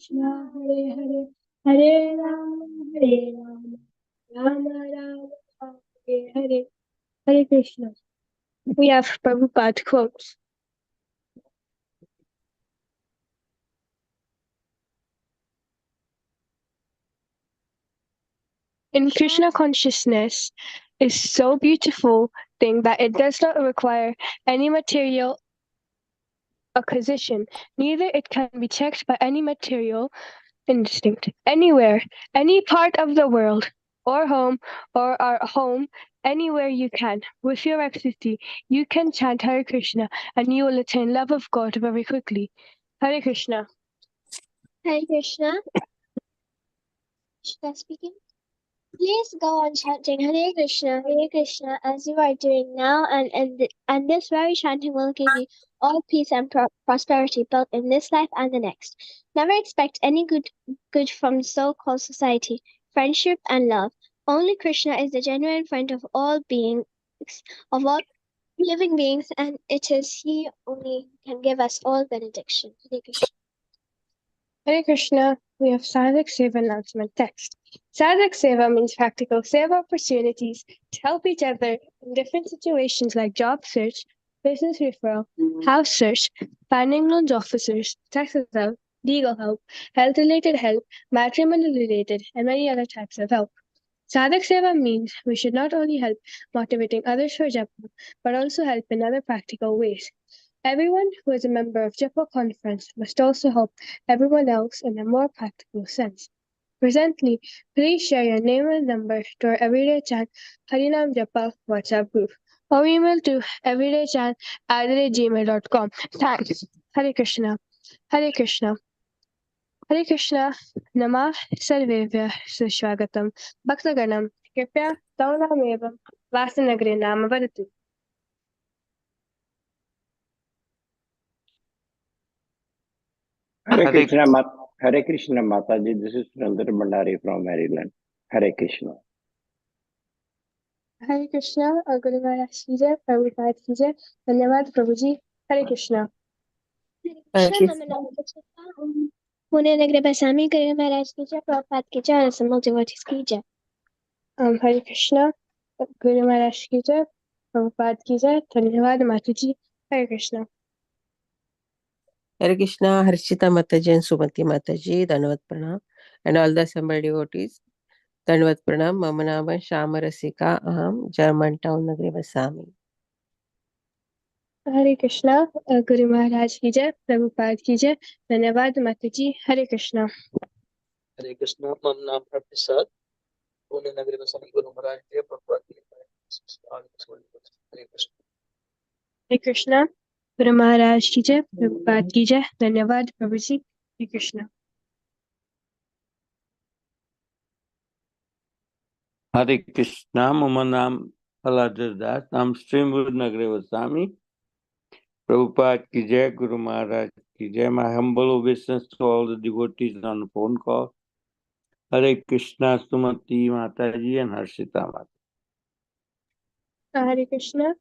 Krishna, Hare Hare, Hare Rama, Rama Rama, Hare Hare, Hare Krishna. We have Prabhupada quotes. In Krishna consciousness is so beautiful thing that it does not require any material acquisition, neither it can be checked by any material instinct. Anywhere, any part of the world, or home, or our home, anywhere you can, with your ecstasy, you can chant Hare Krishna, and you will attain love of God very quickly. Hare Krishna. Hare Krishna. Should I speaking? Please go on chanting Hare Krishna as you are doing now, and this very chanting will give you all peace and prosperity both in this life and the next. Never expect any good from so-called society, friendship and love. Only Krishna is the genuine friend of all beings, of all living beings, and it is He only can give us all benediction. Hare Krishna. Hare Krishna, we have Sadhak Seva announcement text. Sadhak Seva means practical seva opportunities to help each other in different situations like job search, business referral, house search, finding loans officers, taxes help, legal help, health-related help, matrimonial-related, and many other types of help. Sadhak Seva means we should not only help motivating others for japa, but also help in other practical ways. Everyone who is a member of Japa conference must also help everyone else in a more practical sense. Presently, please share your name and number to our Everyday Chant Harinam Japa WhatsApp group or email to everydaychant@gmail.com. Thanks. Hare Krishna. Hare Krishna. Hare Krishna. Namah Sarvevya Sushwagatam. Bhaktaganam. Kripya Taunamavam Vasanagre Nama Vadatu. Hare Krishna Mataji, this is Nandar Bandari from Maryland. Hare Krishna. Hare Krishna, Guru Maharaj ki jai, Prabhupada ki jai, Dhanyavad Prabhuji, Hare Krishna. Hare Krishna. Pune Nagre Basami, Guru Maharaj ki jai, Prabhupada ki jai, and some devotees ki jai. Hare Krishna, Guru Maharaj ki jai, Prabhupada ki jai, Dhanyavad Mataji, Hare Krishna. Hare Krishna, Harshita Mataji and Sumati Mataji, Dhanavad Pranam, and all the assembled devotees. Dhanavad Pranam, Mama Nama Shama Rasika Aham, German Town Nagre Basami. Hare Krishna, Guru Maharaj ki jai, Prabhupada ki jai, Dhanyavad Mataji, Hare Krishna. Hare Krishna, Mam Nam Prabhupada, Pune Nagre Basami, Guru Maharaj ki jai, Prabhupada ki jai. Hare Krishna. Hare Krishna, Guru Maharaj ki jai, Prabhupada ki jai, Dhanyavad Prabhuji, Hare Krishna. Hare Krishna, Mama Nam Aladar Das, Nam Srimad Nagre Vasami, Prabhupada ki jai, Guru Maharaj ki jai. My humble obeisance to all the devotees on the phone call. Hare Krishna, Sumati Mataji and Harshita Mataji. Hare Krishna,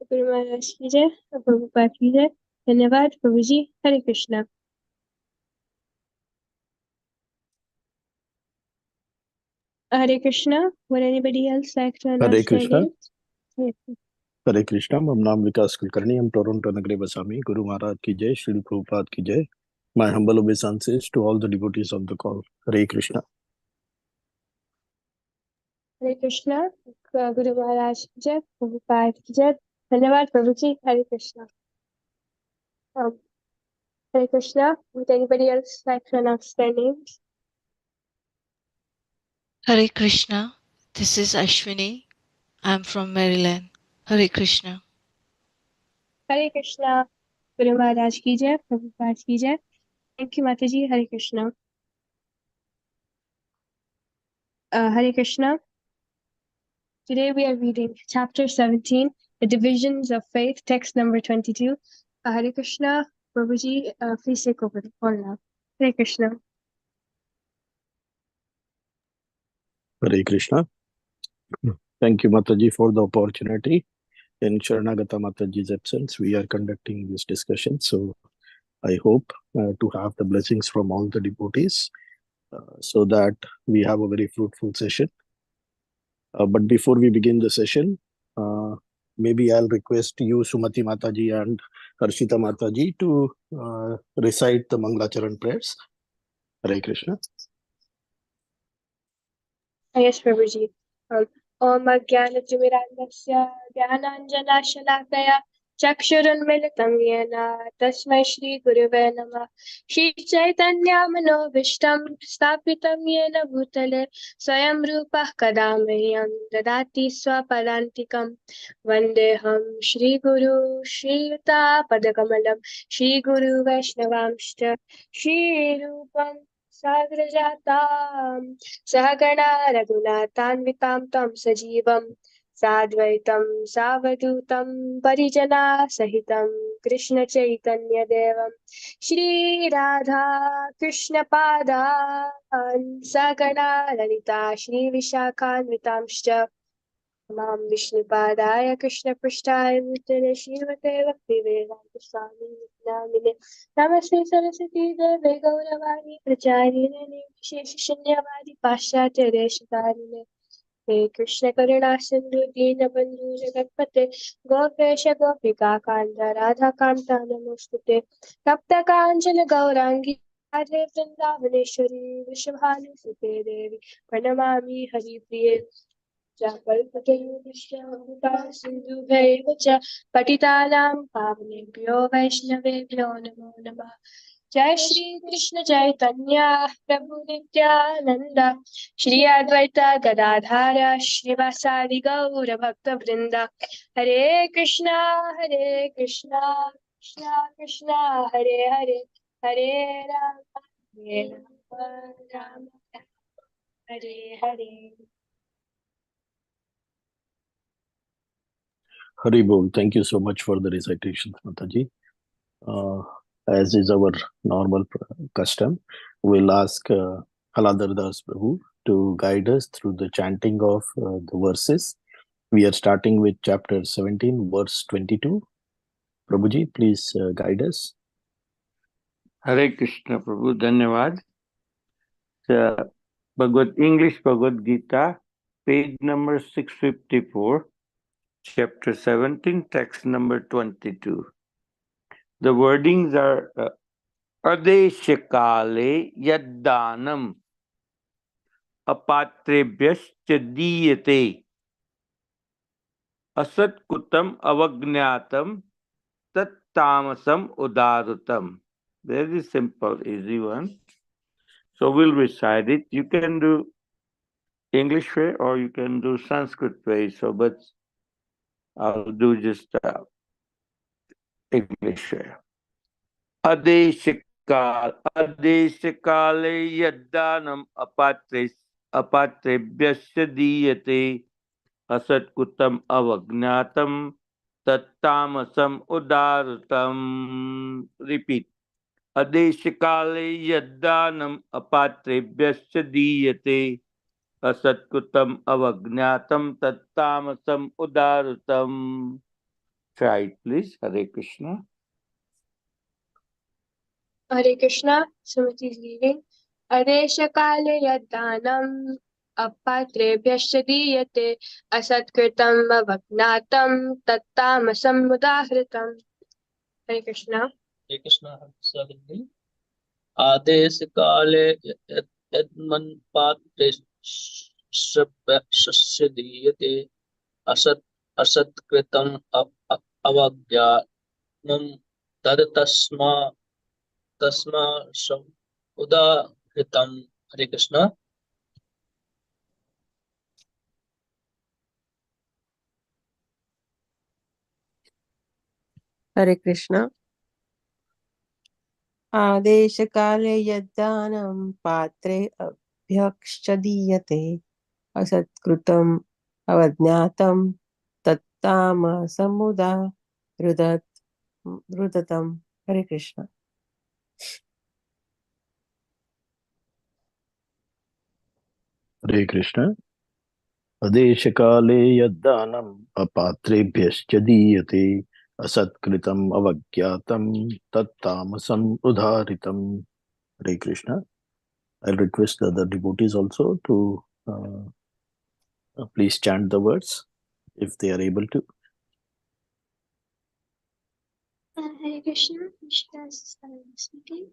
Guru Maharaj ki jai, Prabhupada ki jai, Dhanyavad Prabhuji, Hare Krishna. Hare Krishna, would anybody else like to announce Hare Krishna. Yes. Hare Krishna. Mam Naam Vikas Kulkarni. I'm Toronto Nagre Basami. Guru Maharaj ki jai. Shri Prabhupada ki jai. My humble obeisances to all the devotees of the call. Hare Krishna. Hare Krishna, Guru Maharaj ki jai, Prabhupada ki jai, Dhanyavad Prabhuji, Hare Krishna. Hare Krishna, would anybody else like to announce their names? Hare Krishna, this is Ashwini. I'm from Maryland. Hare Krishna. Hare Krishna, Guru Maharaj ki jai, Prabhupada ki jai. Thank you, Mataji. Hare Krishna. Hare Krishna. Today we are reading chapter 17, The Divisions of Faith, text number 22. Hare Krishna, Prabhuji, please take over the call now. Hare Krishna. Hare Krishna. Thank you, Mataji, for the opportunity. In Sharanagata Mataji's absence, we are conducting this discussion. So I hope to have the blessings from all the devotees so that we have a very fruitful session. But before we begin the session, maybe I'll request you, Sumati Mataji and Harshita Mataji, to recite the Mangalacharan prayers. Hare Krishna. Yes, Prabhuji. Om Ajnanatimirandasya Jnananjanashalakaya Chakshurunmilitam Yena Tasmai Shri Guruve Namah. Shri Chaitanya Manobishtam Stapitam Yena Bhutale Swayam Rupa Kadamahyam Dadati Swapadantikam Vandeham Shri Guru Shri Yuta Padakamalam Shri Guru Vaishnavamshta Shri Rupam Sagrajatam सहगणा रघुनाथान्वितां तं सजीवं साद्वैतं सावधूतं परिजनासहितं कृष्णचैतन्यदेवं श्रीराधा कृष्णपादान् सगणा ललिता श्रीविशाखान्वितांश्च मां विष्णुपादाय कृष्णपृष्ठाय भूतले श्रीमते भक्तिवेदान्तस्वामिने नामिने नमस्ते सरस्वती देवे गौरवाणी प्रचारिणे विशेषशून्यवादी पाश्चात्य देशकारिणे हे कृष्ण करुणा सिंधु दीनबंधु जगत्पते गोपेश गोपिका कांत राधा कांता नमोस्तुते तप्त कांचन गौरांगी राधे वृंदावनेश्वरी वृषभानुसुते देवी प्रणमामि हरिप्रिये सिन्धुभैव च पतितानां पावनेभ्यो वैष्णवेभ्यो नमो नमः। जय श्री कृष्ण चैतन्य प्रभु नित्यानंद श्री अद्वैत गदाधर श्रीवासादि गौर भक्त वृंद हरे Krishna Krishna Krishna Hare Hare Hare Ram Ram Hare Hare. Hari Bol, thank you so much for the recitation, Mataji. As is our normal custom, we'll ask Haladar Das Prabhu to guide us through the chanting of the verses. We are starting with chapter 17, verse 22. Prabhuji, please guide us. Hare Krishna Prabhu, Dhanyavad. English Bhagavad Gita, page number 654, chapter 17, text number 22. The wordings are Adeshakale Yaddanam Apatrebhyascha Diyate Asatkutam Avagnatam Tattamasam Udarutam. Very simple, easy one. So we'll recite it. You can do English way or you can do Sanskrit way. So, but I'll do just English way. Adeshakale Yaddanam Apatrebhyasya Diyate Asatkutam Avagnatam Tattamasam Udarutam. Repeat. Adeshakale Yaddanam Apatrebhyasya Diyate Asatkutam Avagnatam Tattamasam Udarutam. Try it, please. Hare Krishna. Hare Krishna, Sumati is leading. Adeshakale yaddanam apatrebhyascha diyate asatkritam avagnatam tattamasam mudahritam. Hare Krishna. Hare Krishna. आदेश काले यद्मन् पात्रे शस्य दीयते असत्कृतम् अवज्ञानं तस्मा उदाहृतं। हरे Krishna. Hare Krishna. आदेशकाले यद्दानं पात्रे अभ्यक्ष्य दीयते असत्कृतम् अवज्ञातं तत्तामसमुदाहृतम्। हरे Krishna. Hare Krishna. Adeshakale Yaddanam Apatrebhyascha Diyate Asatkritam avagyatam tattamasam udharitam. Hare Krishna. I'll request the other devotees also to please chant the words if they are able to. Hare Krishna, Krishna is speaking.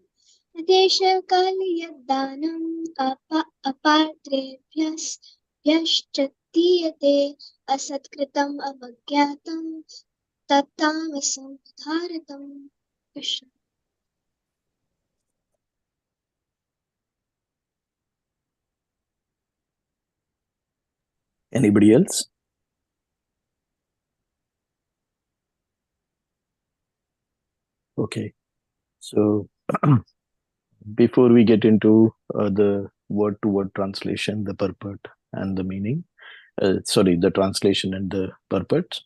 Desha-kali yaddanam apatrebhyas yaschatiyate asatkritam avagyatam tattamasam udharitam. Krishna. Anybody else? Okay. So before we get into the word-to-word translation, the purport and the meaning, the translation and the purport,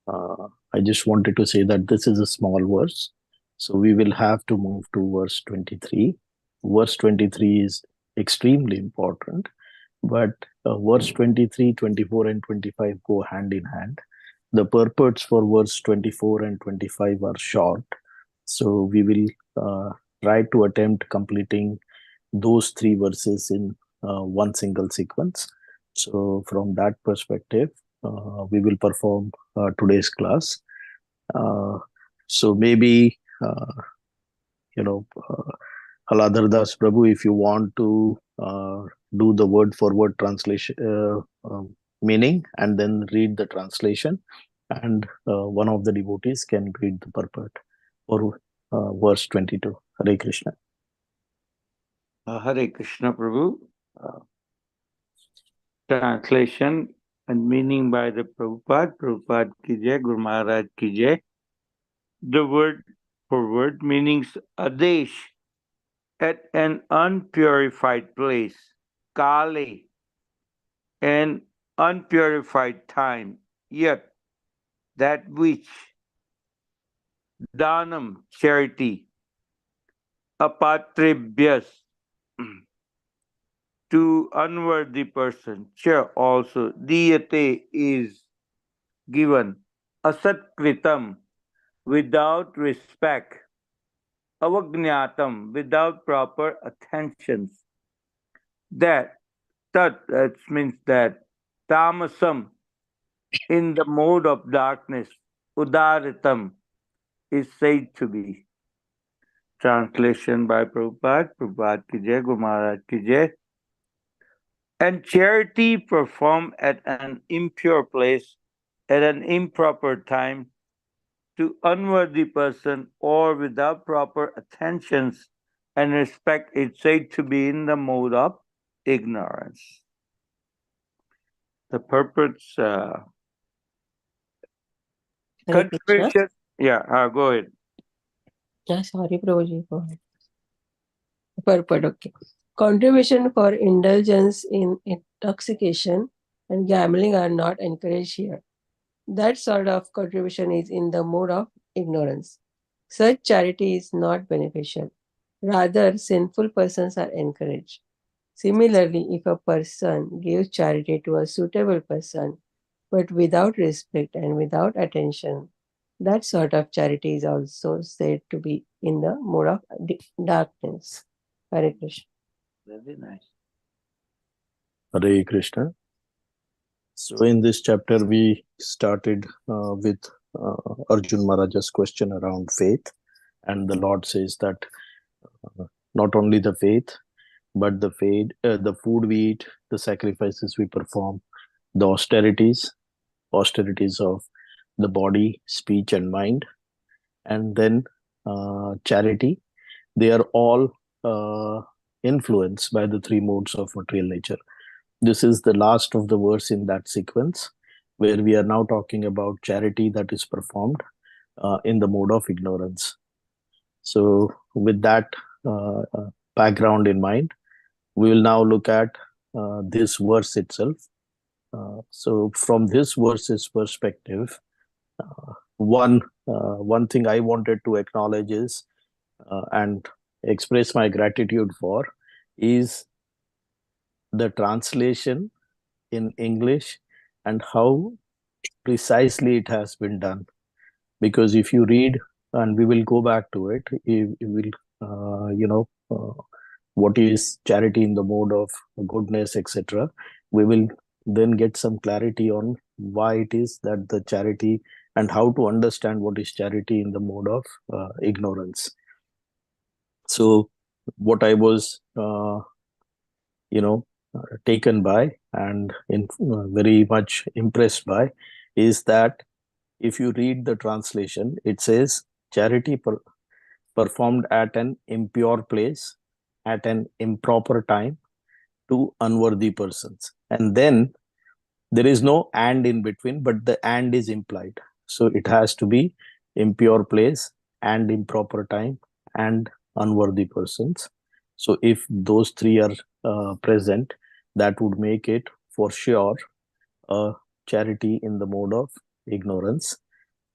I just wanted to say that this is a small verse. So we will have to move to verse 23. Verse 23 is extremely important, but verse 23, 24, and 25 go hand in hand. The purports for verse 24 and 25 are short. So we will try to attempt completing those three verses in one single sequence. So from that perspective, we will perform today's class. So maybe, Haladhar Das Prabhu, if you want to do the word for word translation meaning and then read the translation, and one of the devotees can read the purport for verse 22. Hare Krishna. Hare Krishna Prabhu. Translation and meaning by the Prabhupada ki jai, Guru Maharaj ki jai. The word for word meanings Adesh, at an unpurified place, Kale, an unpurified time, yet that which, Danam, charity, Apatrebhyas, to unworthy person, Cha also, Diyate is given, Asatkritam, without respect, Avagnatam, without proper attentions, that means that, Tamasam, in the mode of darkness, Udaritam, is said to be. Translation by Prabhupada ki jai, Guru Maharaj ki jai. And charity performed at an impure place, at an improper time, to unworthy person or without proper attentions and respect is said to be in the mode of ignorance. The purports Hare Krishna. contribution. Yeah, go ahead. Sorry, Prabhuji. Go ahead. Purport, okay. Contribution for indulgence in intoxication and gambling are not encouraged here. That sort of contribution is in the mode of ignorance. Such charity is not beneficial. Rather, sinful persons are encouraged. Similarly, if a person gives charity to a suitable person, but without respect and without attention, that sort of charity is also said to be in the mode of darkness. Hare Krishna. Very nice. Hare Krishna. So in this chapter, we started with Arjun Maharaja's question around faith. And the Lord says that not only the faith, but the food we eat, the sacrifices we perform, the austerities of the body, speech, and mind, and then charity, they are all influenced by the three modes of material nature. This is the last of the verse in that sequence, where we are now talking about charity that is performed in the mode of ignorance. So with that background in mind, we will now look at this verse itself. So from this verse's perspective, one thing I wanted to acknowledge is and express my gratitude for is the translation in English and how precisely it has been done. Because if you read, and we will go back to it, it will, what is charity in the mode of goodness, etc. We will then get some clarity on why it is that the charity, and how to understand what is charity in the mode of ignorance. So what I was, taken by, and very much impressed by, is that if you read the translation, it says charity performed at an impure place, at an improper time, to unworthy persons. And then there is no and in between, but the and is implied. So it has to be impure place and improper time and unworthy persons. So if those three are present, that would make it for sure a charity in the mode of ignorance.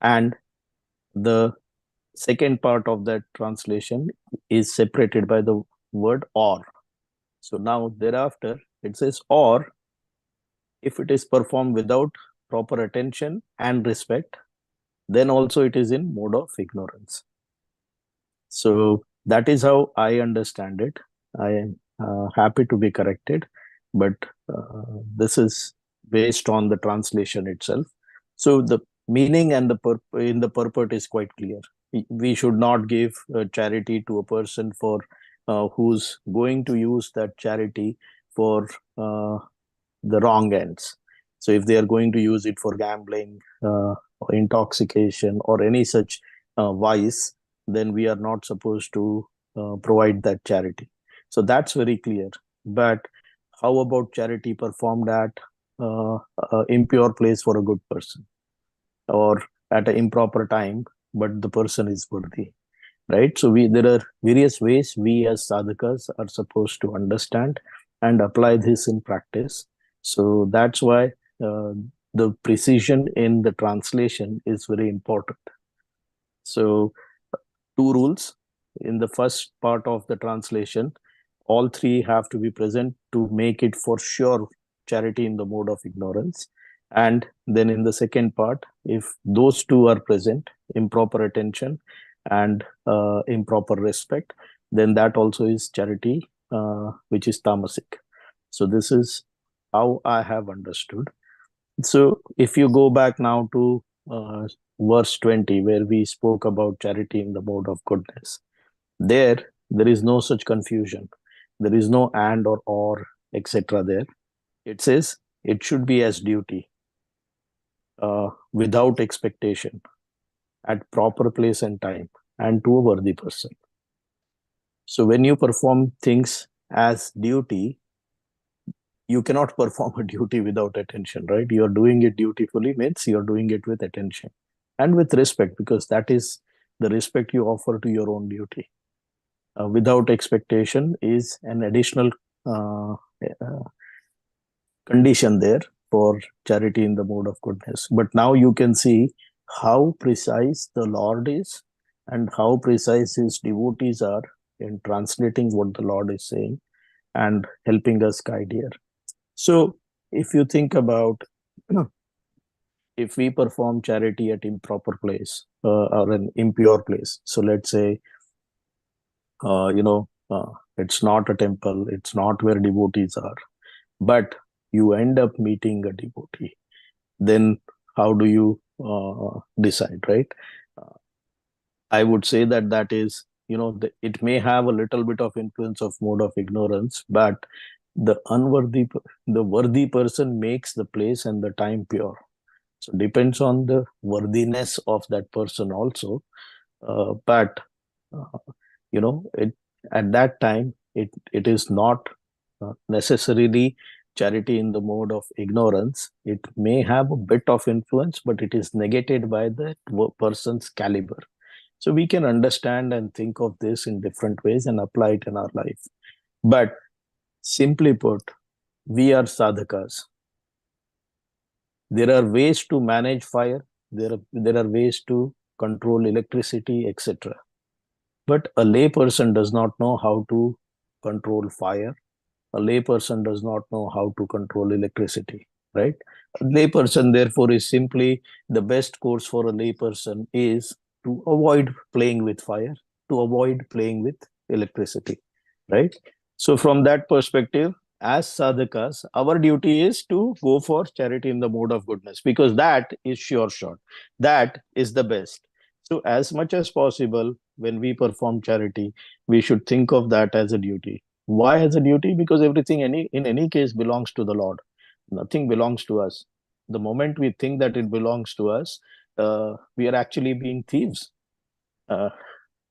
And the second part of that translation is separated by the word or. So now thereafter it says, or if it is performed without proper attention and respect, then also it is in mode of ignorance. So that is how I understand it. I am happy to be corrected, but this is based on the translation itself. So the meaning and in the purport is quite clear. We should not give charity to a person for who's going to use that charity for the wrong ends. So if they are going to use it for gambling, or intoxication, or any such vice, then we are not supposed to provide that charity. So that's very clear. But how about charity performed at impure place for a good person, or at an improper time, but the person is worthy, right? So there are various ways we as sadhakas are supposed to understand and apply this in practice. So that's why the precision in the translation is very important. So two rules in the first part of the translation, all three have to be present to make it for sure charity in the mode of ignorance. And then in the second part, if those two are present, improper attention and improper respect, then that also is charity, which is tamasic. So this is how I have understood. So if you go back now to verse 20, where we spoke about charity in the mode of goodness, there is no such confusion. There is no and or, etc. there. It says it should be as duty, without expectation, at proper place and time, and to a worthy person. So when you perform things as duty, you cannot perform a duty without attention, right? You are doing it dutifully means you are doing it with attention and with respect, because that is the respect you offer to your own duty. Without expectation is an additional condition there for charity in the mode of goodness. But now you can see how precise the Lord is and how precise his devotees are in translating what the Lord is saying and helping us guide here. So if you think about, if we perform charity at improper place or an impure place, so let's say, it's not a temple, it's not where devotees are, but you end up meeting a devotee, then how do you decide, right? I would say that is, it may have a little bit of influence of mode of ignorance, but the worthy person makes the place and the time pure. So depends on the worthiness of that person also. But it at that time it is not necessarily charity in the mode of ignorance. It may have a bit of influence, but it is negated by the person's caliber. So we can understand and think of this in different ways and apply it in our life. But simply put, we are sadhakas. There are ways to manage fire. There are ways to control electricity, etc. But a lay person does not know how to control fire. A lay person does not know how to control electricity. right? A layperson, therefore, is simply the best course for a layperson is to avoid playing with fire, to avoid playing with electricity, right? So, from that perspective, as sadhakas, our duty is to go for charity in the mode of goodness because that is sure shot. That is the best. So, as much as possible, when we perform charity, we should think of that as a duty. Why as a duty? Because everything in any case belongs to the Lord. Nothing belongs to us. The moment we think that it belongs to us, we are actually being thieves. Uh,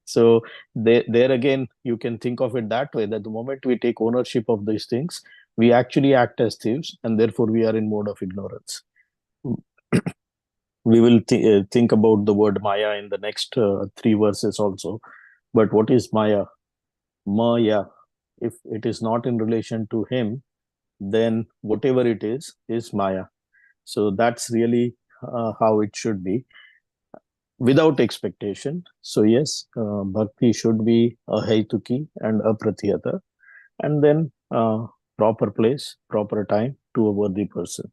so there again, you can think of it that way, that the moment we take ownership of these things, we actually act as thieves, and therefore we are in mode of ignorance. We will think about the word Maya in the next three verses also. But what is Maya? Maya. If it is not in relation to him, then whatever it is Maya. So that's really how it should be, without expectation. So yes, bhakti should be a heituki and a pratyata, and then proper place, proper time to a worthy person.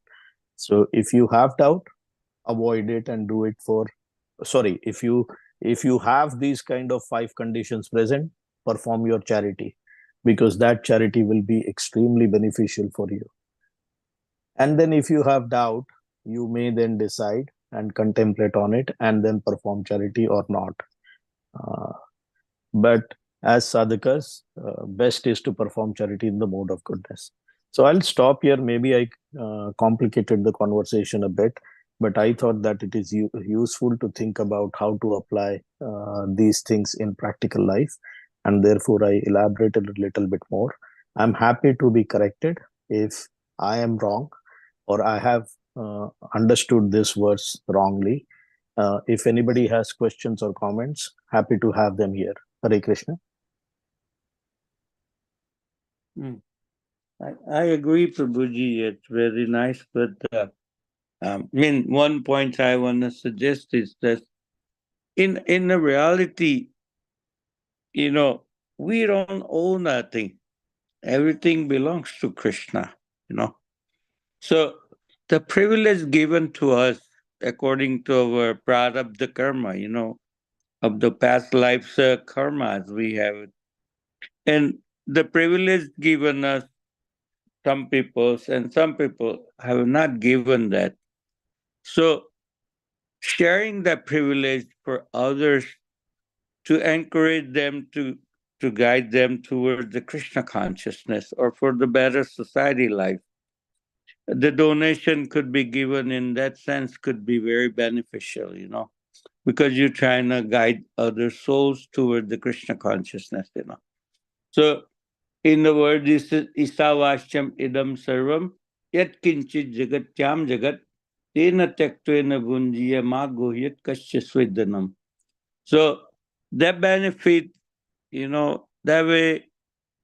So if you have doubt, avoid it and do it for. Sorry, if you have these kind of five conditions present, perform your charity, because that charity will be extremely beneficial for you. And then if you have doubt, you may then decide and contemplate on it and then perform charity or not. Uh, but as sadhakas, best is to perform charity in the mode of goodness. So I'll stop here. Maybe I complicated the conversation a bit, but I thought that it is useful to think about how to apply these things in practical life. And therefore, I elaborated a little bit more. I'm happy to be corrected if I am wrong or I have understood this verse wrongly. If anybody has questions or comments, happy to have them here. Hare Krishna. I agree, Prabhuji. It's very nice, but one point I want to suggest is that in the reality, we don't own nothing. Everything belongs to Krishna. So the privilege given to us according to our prarabdha karma, of the past lives karmas we have, and the privilege given us some peoples and some people have not given that. So sharing that privilege for others to encourage them to guide them towards the Krishna consciousness or for the better society life. The donation could be given in that sense could be very beneficial, because you're trying to guide other souls toward the Krishna consciousness. So in the word this is isavashyam idam sarvam yat kinchit jagatyam jagat tena tyaktena bunjiya ma gohyat kasya svidanam. So that benefit, that way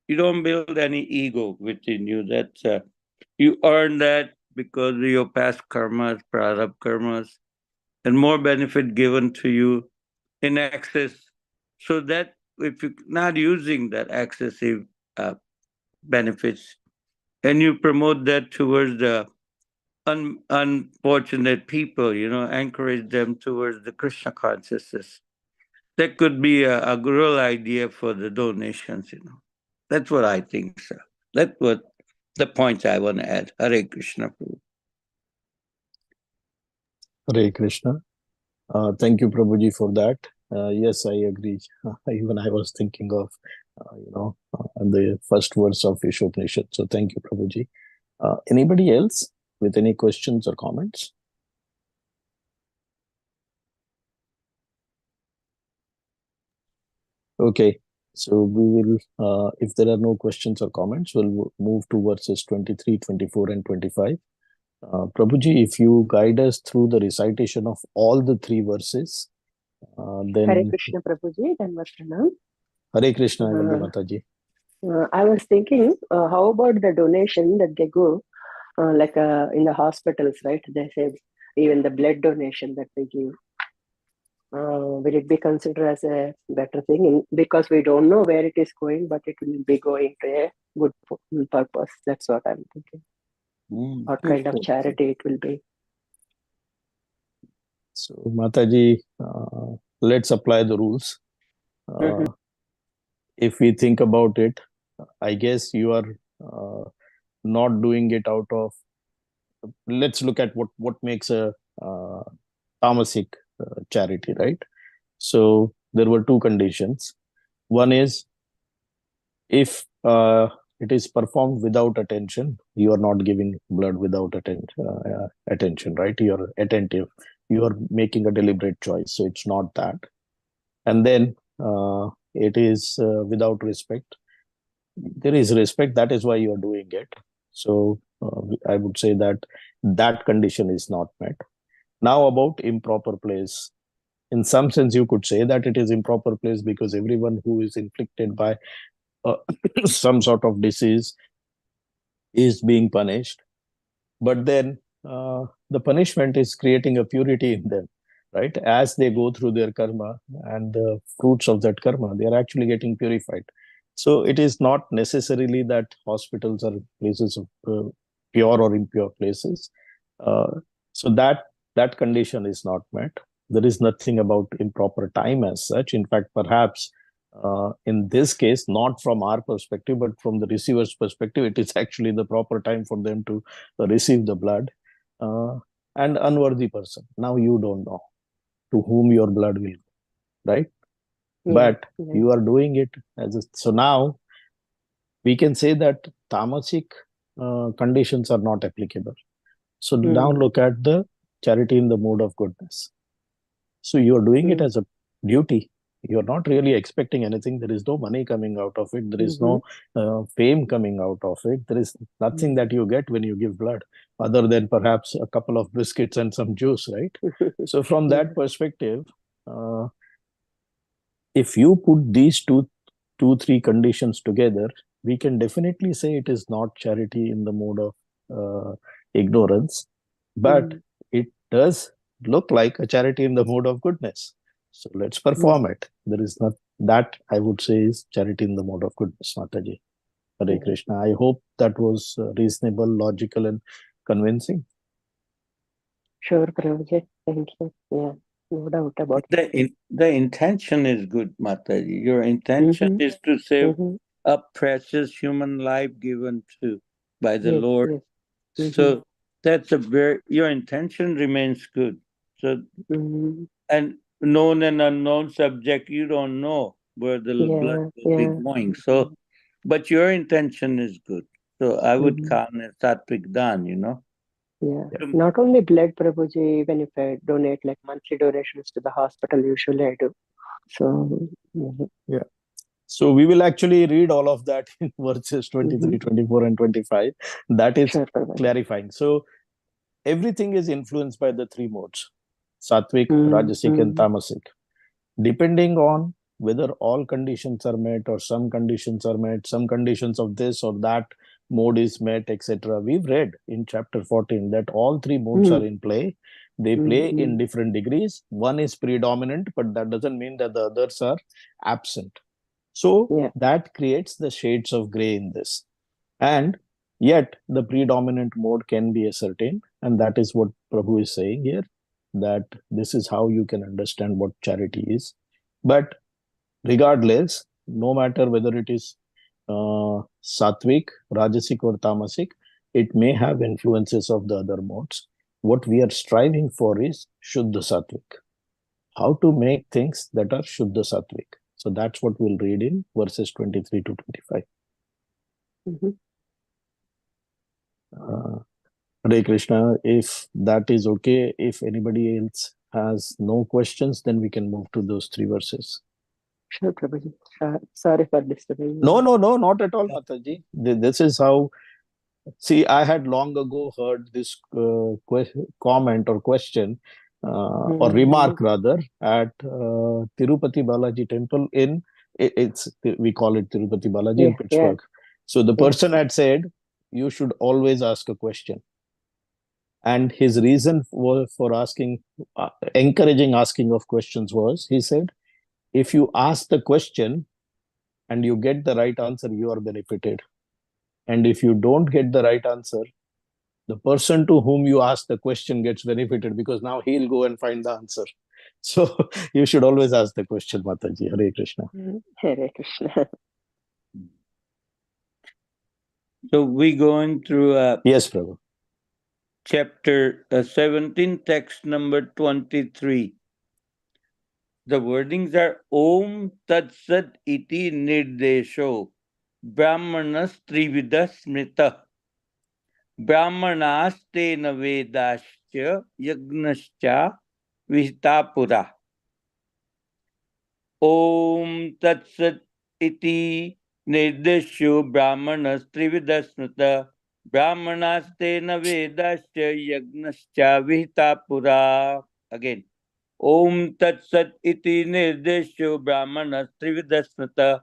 you don't build any ego within you. That you earn that because of your past karmas, prarabdha karmas, and more benefit given to you in excess. So that if you're not using that excessive benefits and you promote that towards the unfortunate people, encourage them towards the Krishna consciousness. That could be a real idea for the donations. That's what I think, sir. That's what the points I want to add. Hare Krishna. Hare Krishna. Thank you, Prabhuji, for that. Yes, I agree. Even I was thinking of, the first verse of Ishopanishad. So thank you, Prabhuji. Anybody else with any questions or comments? Okay, so we will, if there are no questions or comments, we'll move to verses 23, 24, and 25. Prabhuji, if you guide us through the recitation of all the three verses, then... Hare Krishna, Prabhuji, Dhanvat Pranam. Hare Krishna, Vande Mataji. I was thinking, how about the donation that they go, like in the hospitals, right? They say even the blood donation that they give. Will it be considered as a better thing? Because we don't know where it is going, but it will be going to a good purpose. That's what I'm thinking. what kind of charity it will be. So, Mataji, let's apply the rules. If we think about it, I guess you are not doing it out of. Let's look at what makes a tamasic charity, right? So there were two conditions. One is if it is performed without attention, you are not giving blood without attention, right? You are attentive. You are making a deliberate choice. So it's not that. And then it is without respect. There is respect. That is why you are doing it. So I would say that that condition is not met. Now about improper place. In some sense, you could say that it is improper place because everyone who is inflicted by some sort of disease is being punished. But then the punishment is creating a purity in them, right? As they go through their karma and the fruits of that karma, they are actually getting purified. So it is not necessarily that hospitals are places of pure or impure places. So that condition is not met. There is nothing about improper time as such. In fact, perhaps in this case, not from our perspective, but from the receiver's perspective, it is actually the proper time for them to receive the blood. And unworthy person. Now you don't know to whom your blood will go, right? But you are doing it as a, so now we can say that tamasic conditions are not applicable. So now look at the charity in the mode of goodness. So you are doing it as a duty. You're not really expecting anything. There is no money coming out of it. There is no fame coming out of it. There is nothing that you get when you give blood, other than perhaps a couple of biscuits and some juice, right? So from that perspective, if you put these three conditions together, we can definitely say it is not charity in the mode of ignorance, but it does look like a charity in the mode of goodness. So let's perform it. There is not that I would say is charity in the mode of goodness, Mataji. Hare Krishna. I hope that was reasonable, logical, and convincing. Sure, Prabhuji. Thank you. Yeah, no doubt about it. The intention is good, Mataji. Your intention is to save a precious human life given to by the Lord. So that's your intention remains good. So and known and unknown subject, you don't know where the blood will be going. So, but your intention is good. So I would count it sattvic dan, Yeah. Not only blood, Prabhuji, even if I donate like monthly donations to the hospital, usually I do. So, yeah. So we will actually read all of that in verses 23, 24, and 25. That is clarifying. So everything is influenced by the three modes, sattvic, rajasic, and tamasic. Depending on whether all conditions are met or some conditions are met, some conditions of this or that mode is met, etc. We've read in chapter 14 that all three modes are in play. They play in different degrees. One is predominant, but that doesn't mean that the others are absent. So that creates the shades of gray in this. And yet the predominant mode can be ascertained. And that is what Prabhu is saying here, that this is how you can understand what charity is. But regardless, no matter whether it is sattvic, rajasic, or tamasic, it may have influences of the other modes. What we are striving for is Shuddha Sattvic. How to make things that are Shuddha Sattvic. So that's what we'll read in verses 23 to 25. Hare Krishna, if that is okay, if anybody else has no questions, then we can move to those three verses. Sure, Prabhuji. Sorry for disturbing you. No, not at all, Mataji. This is how. See, I had long ago heard this comment or question or remark rather at Tirupati Balaji temple in we call it Tirupati Balaji in Pittsburgh. So the person had said, you should always ask a question. And his reason for asking, encouraging asking of questions was, he said, if you ask the question and you get the right answer, you are benefited. And if you don't get the right answer, The person to whom you ask the question gets benefited because now he'll go and find the answer. So you should always ask the question, Mataji. Hare Krishna. Hare Krishna. So we going through Yes, Prabhu. chapter 17, text number 23. The wordings are Om Tat Sat Iti Nirdesho Brahmanas Trivida Smrita Brahmanastena Vedascha Yagnascha Vihitapura. Om Tat Sat Iti Nirdesho Brahmanas Trivida Smrita Brahmanastena Vedascha Yagnascha Vihitapura. Again. Om Tat Sat Iti Nirdesho Brahmanas Trivida Smrita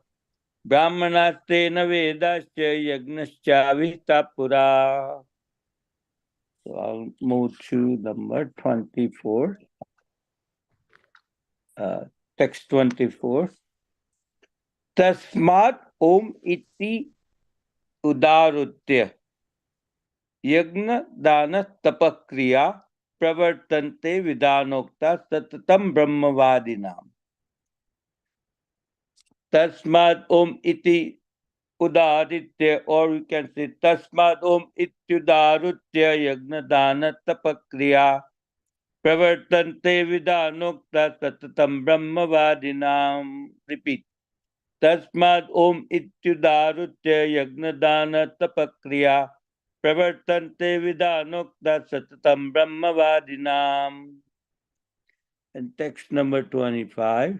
Brahmanastena Vedascha Yagnascha Vihitapura. So I'll move to number 24. Text 24. Tasmat Om Iti Udarutya Yagna Dana Tapakriya Pravartante Vidanokta Satatam Brahmavadinam. Tasmat Om Iti Udaritya, or we can say Tasmat Om Ityudarutya Yagna Dana Tapakriya Pravartante Vidanokta Satatam Brahmavadinam. Repeat. Tasmat Om Ityudarutya Yagna Dana Tapakriya Pravartante Vidanokta Satatam Brahmavadinam. And text number 25.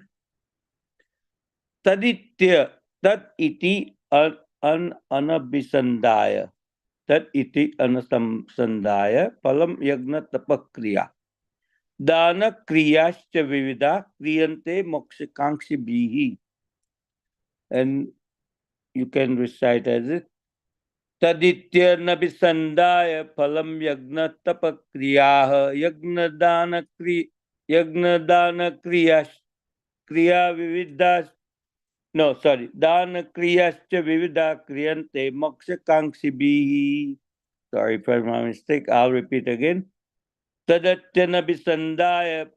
Taditya Tat iti anabhisandaya. Tat iti anasandaya palam yagna tapakriya. Dana kriyascha vivida kriyante mokshakanksi bihi. And you can recite as it. Taditya nabhisandaya palam yagna tapakriyaha yagna dana kriyas kriya vividas. No, sorry. Dana kriyascha vivida kriyante moksha kangshibihi. Sorry for my mistake. I'll repeat again. Tadatyana bisandaya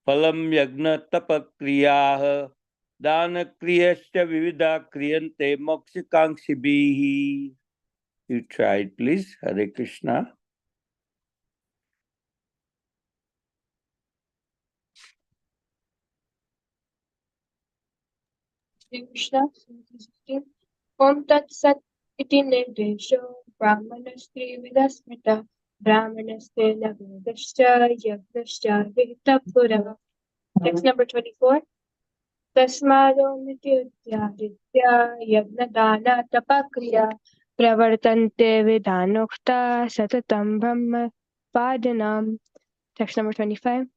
phalam yagna tapakriyaha. Dana kriyascha vivida kriyante moksha kangshibihi. You try it, please. Hare Krishna. Hare Krishna. Om Tat Sat Iti Nirdesho Brahmanastri Vidasmita Brahmanaste Navedascha Yagnascha Vihitapura. Text number 24. Tasmado Mityudyaditya Yagnadana Tapakriya Pravartante Vidanokta Satatam Brahma Padanam. Text number 25.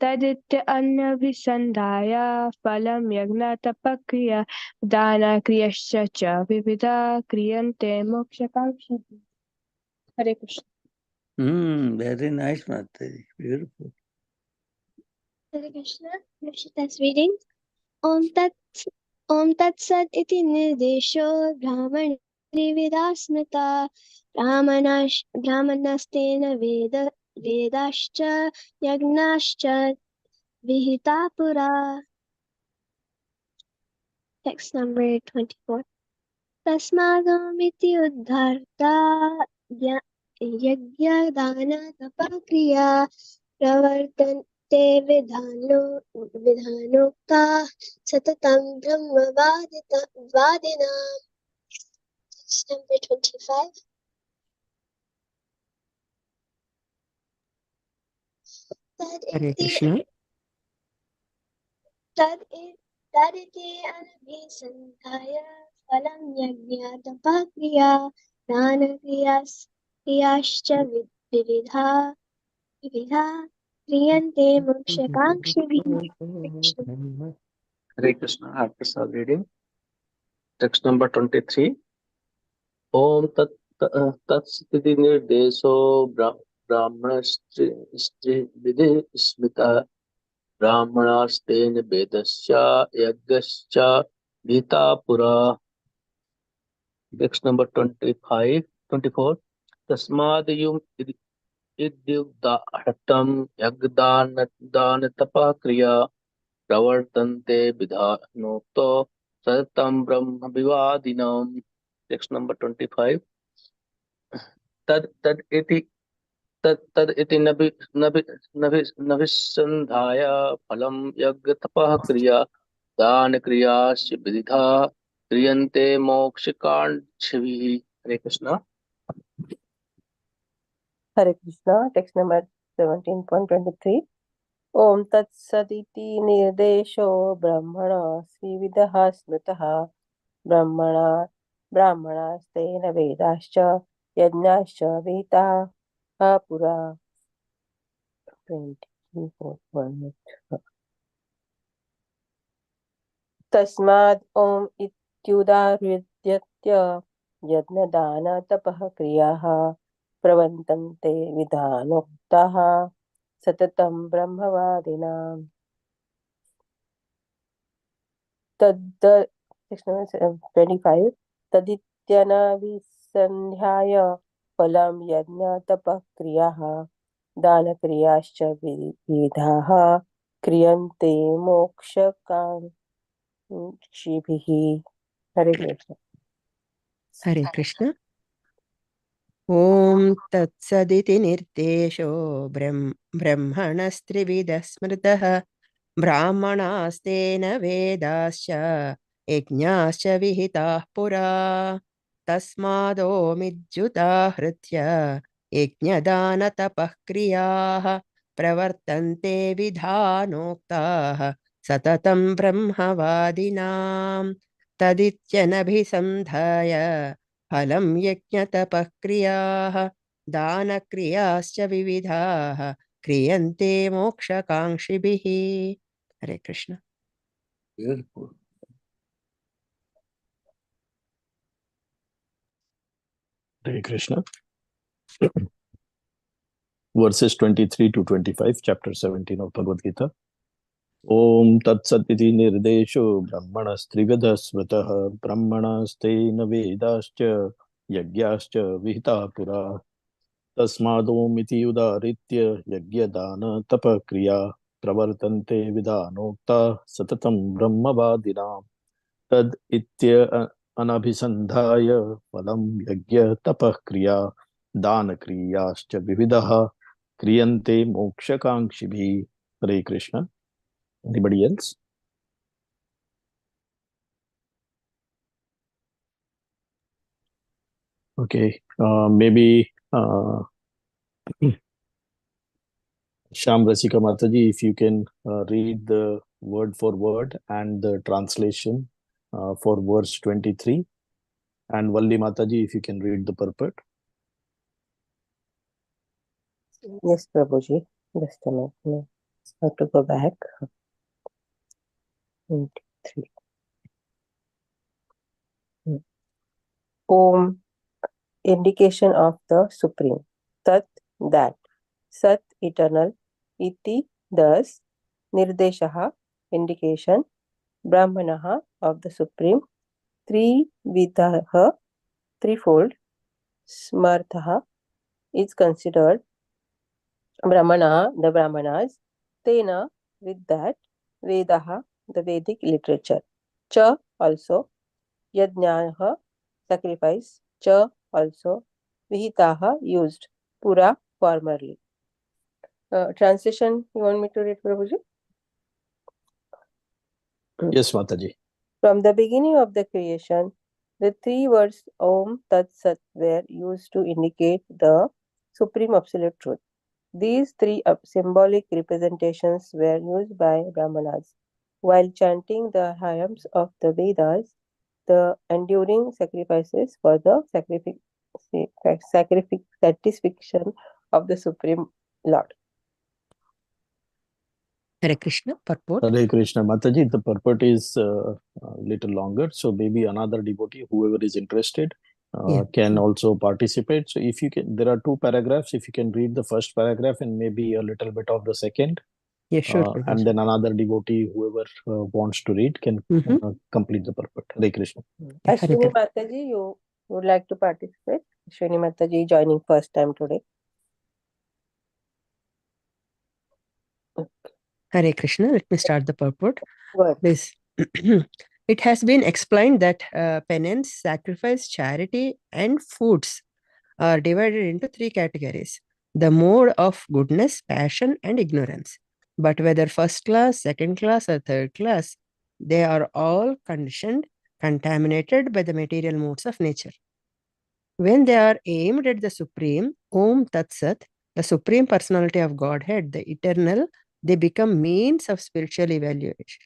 Taditya Anna Visandhaya Phalam Yagna Tapakriya Dana Kriyascha Cha Vivida Kriyante Moksha Kangsha. Hare Krishna. Very nice, Mataji. Beautiful. Hare Krishna. Rishita's reading. Om Tat Sat Iti Nirdesho Brahmani Vidasmita Brahmanastena Vedascha Yagnascha Vihitapura. Text number 24. Tasmadamiti uddharta Yagyadana Tapakriya Pravartante Vidhanokta Satatam Brahma Vadina. Number 25. Hare Krishna. Taditi anabhisandhaya phalam yajna tapakriya dana kriyascha vividha kriyante mokshakankshiभिः. Hare Krishna. Prasad reading. Text number 23. Om Tat Sati Nirdesho Brahmanastri Vidhi Smita Brahmanastena Vedascha Yagascha Gita Pura. Text number 24. तस्माद्युम् इद्युक्तार्थं यज्ञदानतपः क्रिया प्रवर्तन्ते विधानोक्तो सततं ब्रह्म विवादिनाम्. Text number 25. तद तद इति तद इति नभिसन्धाय फलं यज्ञतपः क्रिया दान क्रियाश्च विविधा क्रियन्ते मोक्षकाङ्क्षिभिः. हरे Krishna. Hare Krishna, text number 17.23. Om Tat Saditi Nirdesho Brahmana Srividaha Smritaha Brahmanastena Vedascha Yajnascha Vita Pura 24. Tasmad Om Ityudaryatya Yajnadana Tapah Kriyaha प्रवन्तन्ते विधानोक्ताः सततं ब्रह्मवादिनां. तद् 25 तदित्यनभिसन्ध्याय फलं यज्ञतपः क्रियाः दानक्रियाश्च विविधाः क्रियन्ते मोक्षकाङ्क्षिभिः. हरे कृष्ण. हरे कृष्ण. ॐ तत्सदिति निर्देशो ब्रह्मणस्त्रिविधः स्मृतः ब्राह्मणास्तेन वेदाश्च यज्ञाश्च विहिताः पुरा तस्मादोमिद्युदाहृत्य यज्ञदानतपः क्रियाः प्रवर्तन्ते विधानोक्ताः सततं ब्रह्मवादिनां. तदित्यनभिसन्धाय फलं यज्ञतपः क्रियाः दानक्रियाश्च विविधाः क्रियन्ते मोक्षकाङ्क्षिभिः. हरे Krishna. Hare Krishna. Verses 23 to 25, chapter 17 of Bhagavad Gita. Om Tat Sat Iti Nirdesho Brahmanasтрivida Smritah Brahmanasteina Vedascha Yagyascha Vihita Pura Tasmadom Iti Udaritya Yagyadana Tapa Kriya Pravartante Vidhanokta Satatam Brahmavadinam. Tad Itya Anabhisandhaya Phalam Yagya Tapah Kriya Dana Kriyascha Vividaha Kriyante Mokshakankshibhi. Hare Krishna. Anybody else? Okay, maybe Sham Rasika Mataji, if you can read the word for word and the translation for verse 23, and Valli Mataji, if you can read the purport. Yes, Prabhuji. Just a minute. I have to go back. 23. Om, indication of the Supreme. Tat, that. Sat, eternal. Iti, thus. Nirdeshaha, indication. Brahmanaha, of the Supreme. Trividaha, threefold. Smarthaha, is considered. Brahmana, the Brahmanas. Tena, with that. Vedaha, the Vedic literature. Cha, also. Yajnaha, sacrifice. Cha, also. Vihitaha, used. Pura, formerly. Translation, you want me to read, Prabhuji? Yes, Mataji. From the beginning of the creation, the three words Om Tat Sat were used to indicate the Supreme Absolute Truth. These three symbolic representations were used by Brahmanas while chanting the hymns of the Vedas, the enduring sacrifices for the satisfaction of the Supreme Lord. Hare Krishna. Purport. Hare Krishna Mataji, the purport is a little longer, so maybe another devotee, whoever is interested, can also participate. So if you can, there are two paragraphs. If you can read the first paragraph and maybe a little bit of the second, Yeah, sure. and then another devotee, whoever wants to read, can complete the purport. Hare Krishna. Ashwini Mataji, you would like to participate? Ashwini Mataji joining first time today. Hare Krishna. Let me start the purport. Go ahead. This. It has been explained that penance, sacrifice, charity, and foods are divided into three categories: the mode of goodness, passion, and ignorance. But whether first class, second class, or third class, they are all conditioned, contaminated by the material modes of nature. When they are aimed at the Supreme, Om Tat Sat, the Supreme Personality of Godhead, the Eternal, they become means of spiritual evaluation.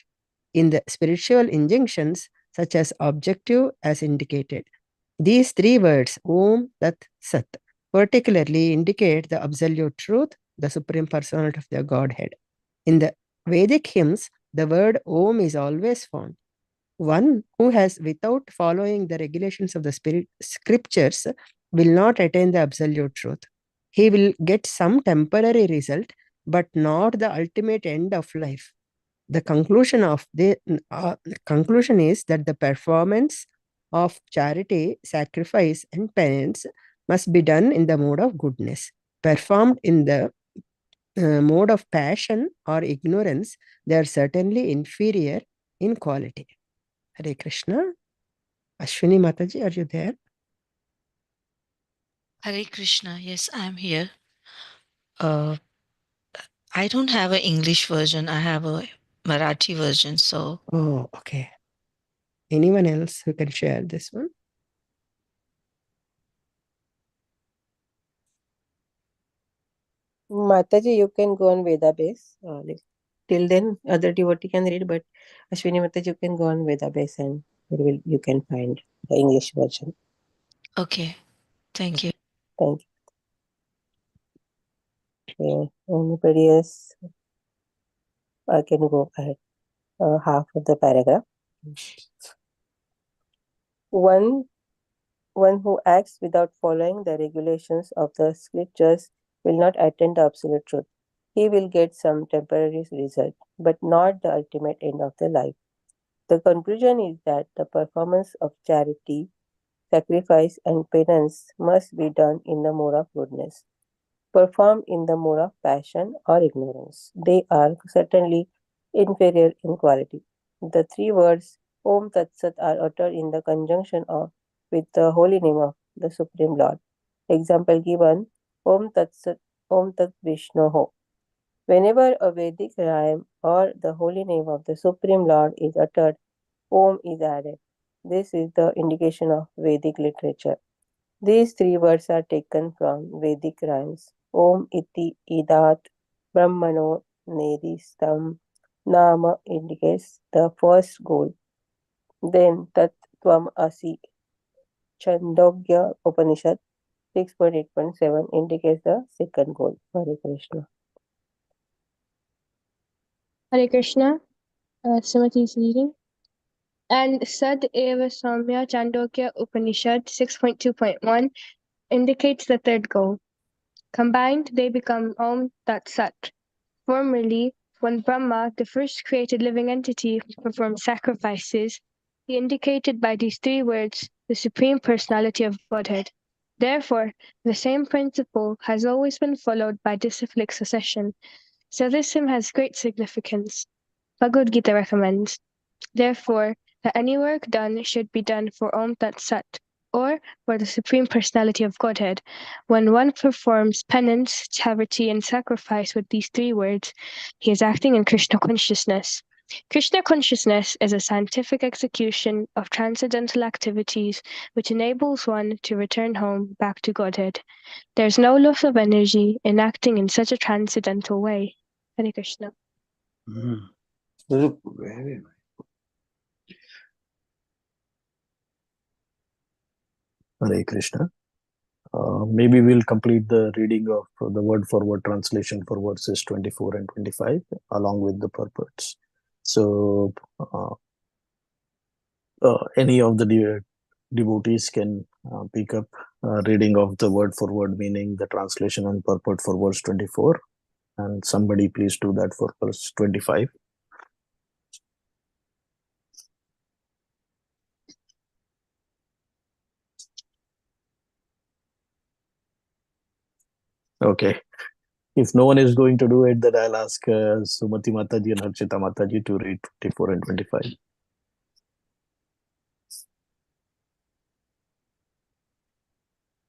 In the spiritual injunctions, such as objective as indicated, these three words, Om Tat Sat, particularly indicate the absolute truth, the Supreme Personality of the Godhead. In the Vedic hymns, the word Om is always found. One who has, without following the regulations of the scriptures, will not attain the absolute truth. He will get some temporary result, but not the ultimate end of life. The conclusion of the conclusion is that the performance of charity, sacrifice, and penance must be done in the mode of goodness. Performed in the mode of passion or ignorance, they are certainly inferior in quality. Hare Krishna. Ashwini Mataji, are you there? Hare Krishna. Yes, I'm here. I don't have an English version. I have a Marathi version. So, Oh, okay. Anyone else who can share this one? Mataji, you can go on Veda base. Till then, other devotee can read, but Ashwini Mataji, you can go on Veda base and you can find the English version. okay. Thank you. Thank you. Okay. Anybody else? I can go ahead. Half of the paragraph. One who acts without following the regulations of the scriptures will not attain the absolute truth. He will get some temporary result, but not the ultimate end of the life. The conclusion is that the performance of charity, sacrifice, and penance must be done in the mode of goodness. Performed in the mode of passion or ignorance, they are certainly inferior in quality. The three words Om Tat Sat are uttered in the conjunction of with the holy name of the Supreme Lord. Example given Om Tat Sat, Om Tat Vishnoho. Whenever a Vedic rhyme or the holy name of the Supreme Lord is uttered, Om is added. This is the indication of Vedic literature. These three words are taken from Vedic rhymes. Om iti idat brahmano nedistam. Nama indicates the first goal. Then tat tvam asi. Chandogya Upanishad 6.8.7 indicates the second goal. Hare Krishna. Hare Krishna. Srimati is reading. And Sad Eva Samya Chandogya Upanishad 6.2.1 indicates the third goal. Combined, they become Om Tat Sat. Formerly, when Brahma, the first created living entity, performed sacrifices, he indicated by these three words the Supreme Personality of Godhead. Therefore, the same principle has always been followed by disciplic succession. So this hymn has great significance. Bhagavad Gita recommends, therefore, that any work done should be done for Om Tat Sat, or for the Supreme Personality of Godhead. When one performs penance, charity, and sacrifice with these three words, he is acting in Krishna consciousness. Krishna consciousness is a scientific execution of transcendental activities which enables one to return home back to Godhead. There is no loss of energy in acting in such a transcendental way. Hare Krishna. Very nice. Hare Krishna. Maybe we'll complete the reading of the word-for-word translation for verses 24 and 25 along with the purports. So any of the devotees can pick up reading of the word-for-word meaning, the translation and purport for verse 24. And somebody please do that for verse 25. Okay. If no one is going to do it, then I'll ask Sumati Mataji and Harshita Mataji to read 24 and 25.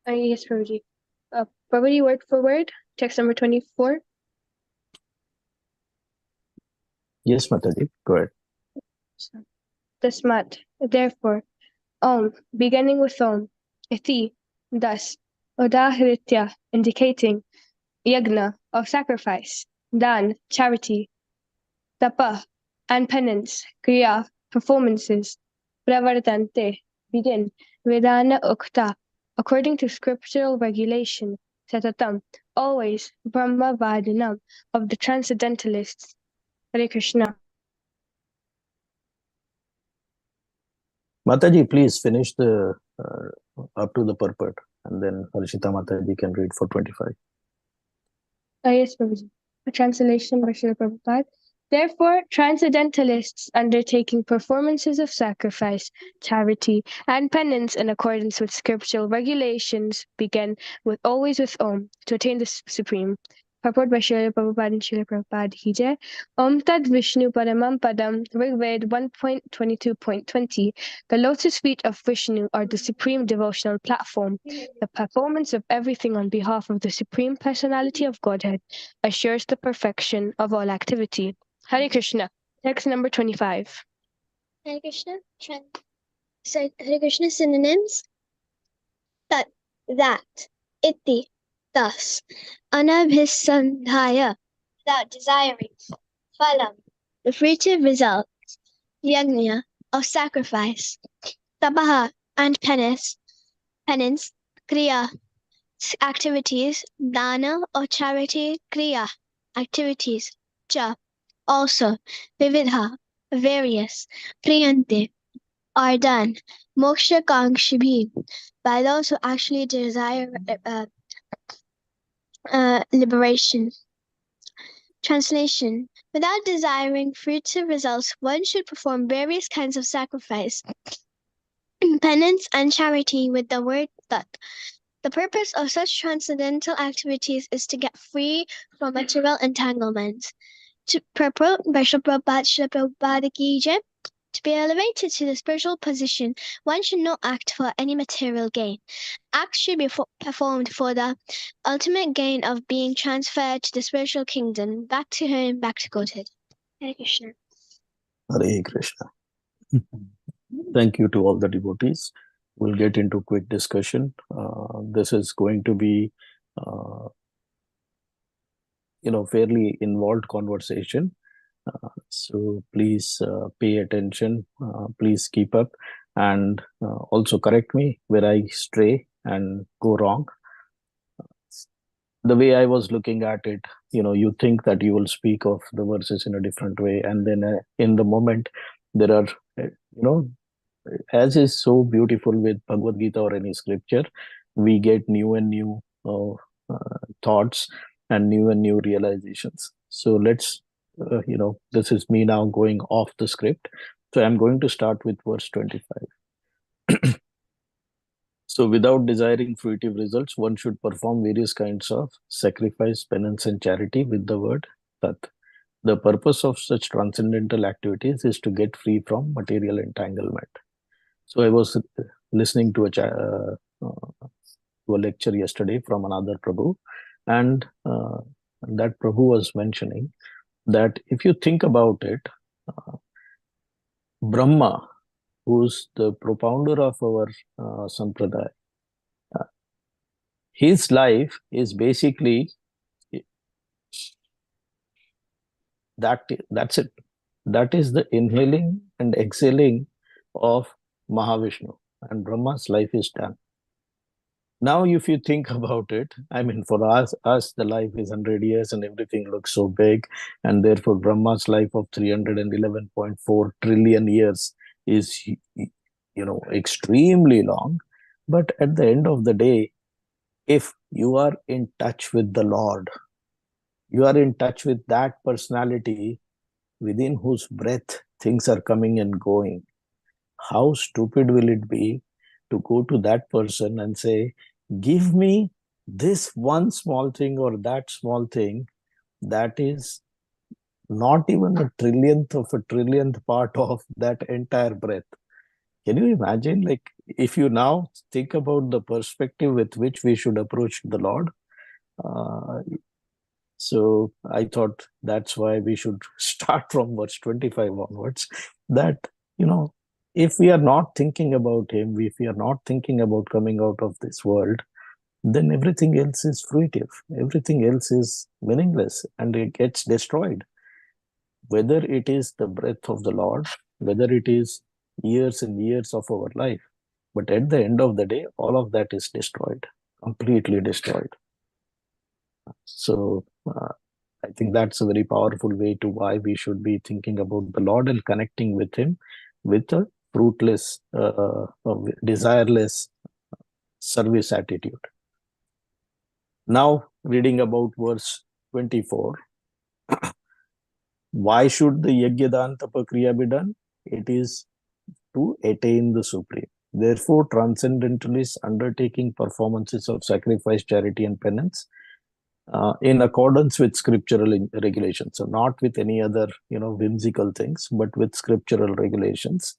Yes, Prabhuji. Prabhuji, word for word, text number 24. Yes, Mataji, go ahead. Tasmat, therefore, beginning with iti, thus, udahritya, indicating, yagna, of sacrifice, dan, charity, tapa, and penance, kriya, performances, pravartante, begin, vedana ukta, according to scriptural regulation, satatam, always, Brahma Vadinam, of the transcendentalists. Hare Krishna. Mataji, please finish the up to the purport, and then Harshita Mataji can read for 25. Yes, Prabhuji. A translation by Srila Prabhupada. Therefore, transcendentalists undertaking performances of sacrifice, charity, and penance in accordance with scriptural regulations begin with always with Om to attain the Supreme. Purport by Srila Prabhupada and Srila Prabhupada Ki Jai. Om Tad Vishnu Paramam Padam, Rigved 1.22.20. The lotus feet of Vishnu are the supreme devotional platform. The performance of everything on behalf of the Supreme Personality of Godhead assures the perfection of all activity. Hare Krishna. Text number 25. Hare Krishna. Hare Krishna synonyms. That. Iti. Thus. Anabhisandhaya. Without desiring. Phalam. The fruitive result. Yajna. Of sacrifice. Tapaha. And penance. Kriya. Activities. Dana or charity. Kriya. Activities. Cha. Also. Vividha. Various. Priyante. Are done. Moksha Kangshibhi. By those who actually desire liberation. Translation. Without desiring fruitive results, one should perform various kinds of sacrifice, penance, and charity with the word tat. The purpose of such transcendental activities is to get free from material entanglements. To purport by Srila Prabhupada Ki Jai. To be elevated to the spiritual position, one should not act for any material gain. Acts should be performed for the ultimate gain of being transferred to the spiritual kingdom, back to home, back to Godhead. Hare Krishna. Hare Krishna. Thank you to all the devotees. We'll get into quick discussion. This is going to be, fairly involved conversation. So please pay attention. Please keep up, and also correct me where I stray and go wrong. The way I was looking at it, you think that you will speak of the verses in a different way, and then in the moment there are, as is so beautiful with Bhagavad Gita or any scripture, we get new and new thoughts and new realizations. So let's, this is me now going off the script. So I'm going to start with verse 25. So without desiring fruitive results, one should perform various kinds of sacrifice, penance, and charity with the word Tat. The purpose of such transcendental activities is to get free from material entanglement. So I was listening to a lecture yesterday from another Prabhu, and that Prabhu was mentioning that if you think about it, Brahma, who's the propounder of our sampradaya, his life is basically that's it. That is the inhaling and exhaling of Mahavishnu, and Brahma's life is done. Now, if you think about it, I mean, for us, the life is 100 years and everything looks so big, and therefore Brahma's life of 311.4 trillion years is, extremely long. But at the end of the day, if you are in touch with the Lord, you are in touch with that personality within whose breath things are coming and going. How stupid will it be to go to that person and say, give me this one small thing or that small thing, that is not even a trillionth of a trillionth part of that entire breath. Can you imagine? Like, if you now think about the perspective with which we should approach the Lord, so I thought that's why we should start from verse 25 onwards. That, if we are not thinking about Him, if we are not thinking about coming out of this world, then everything else is fruitive. Everything else is meaningless and it gets destroyed. Whether it is the breath of the Lord, whether it is years and years of our life, but at the end of the day, all of that is destroyed, completely destroyed. So I think that's a very powerful way to why we should be thinking about the Lord and connecting with Him with a fruitless, desireless service attitude. Now, reading about verse 24. Why should the Yajnadan Tapakriya be done? It is to attain the Supreme. Therefore, transcendentalists undertaking performances of sacrifice, charity, and penance in accordance with scriptural regulations. So, not with any other, whimsical things, but with scriptural regulations.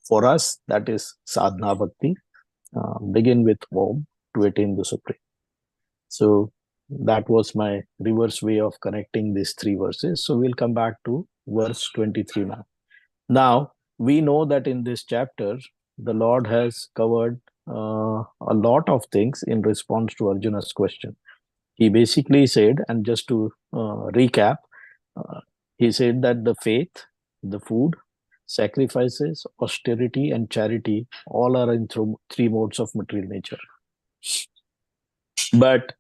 For us, that is sadhana bhakti. Begin with Om to attain the Supreme. So that was my reverse way of connecting these three verses. So we'll come back to verse 23 now. Now, we know that in this chapter, the Lord has covered a lot of things in response to Arjuna's question. He basically said, and just to recap, he said that the faith, the food, sacrifices, austerity, and charity all are in three modes of material nature. But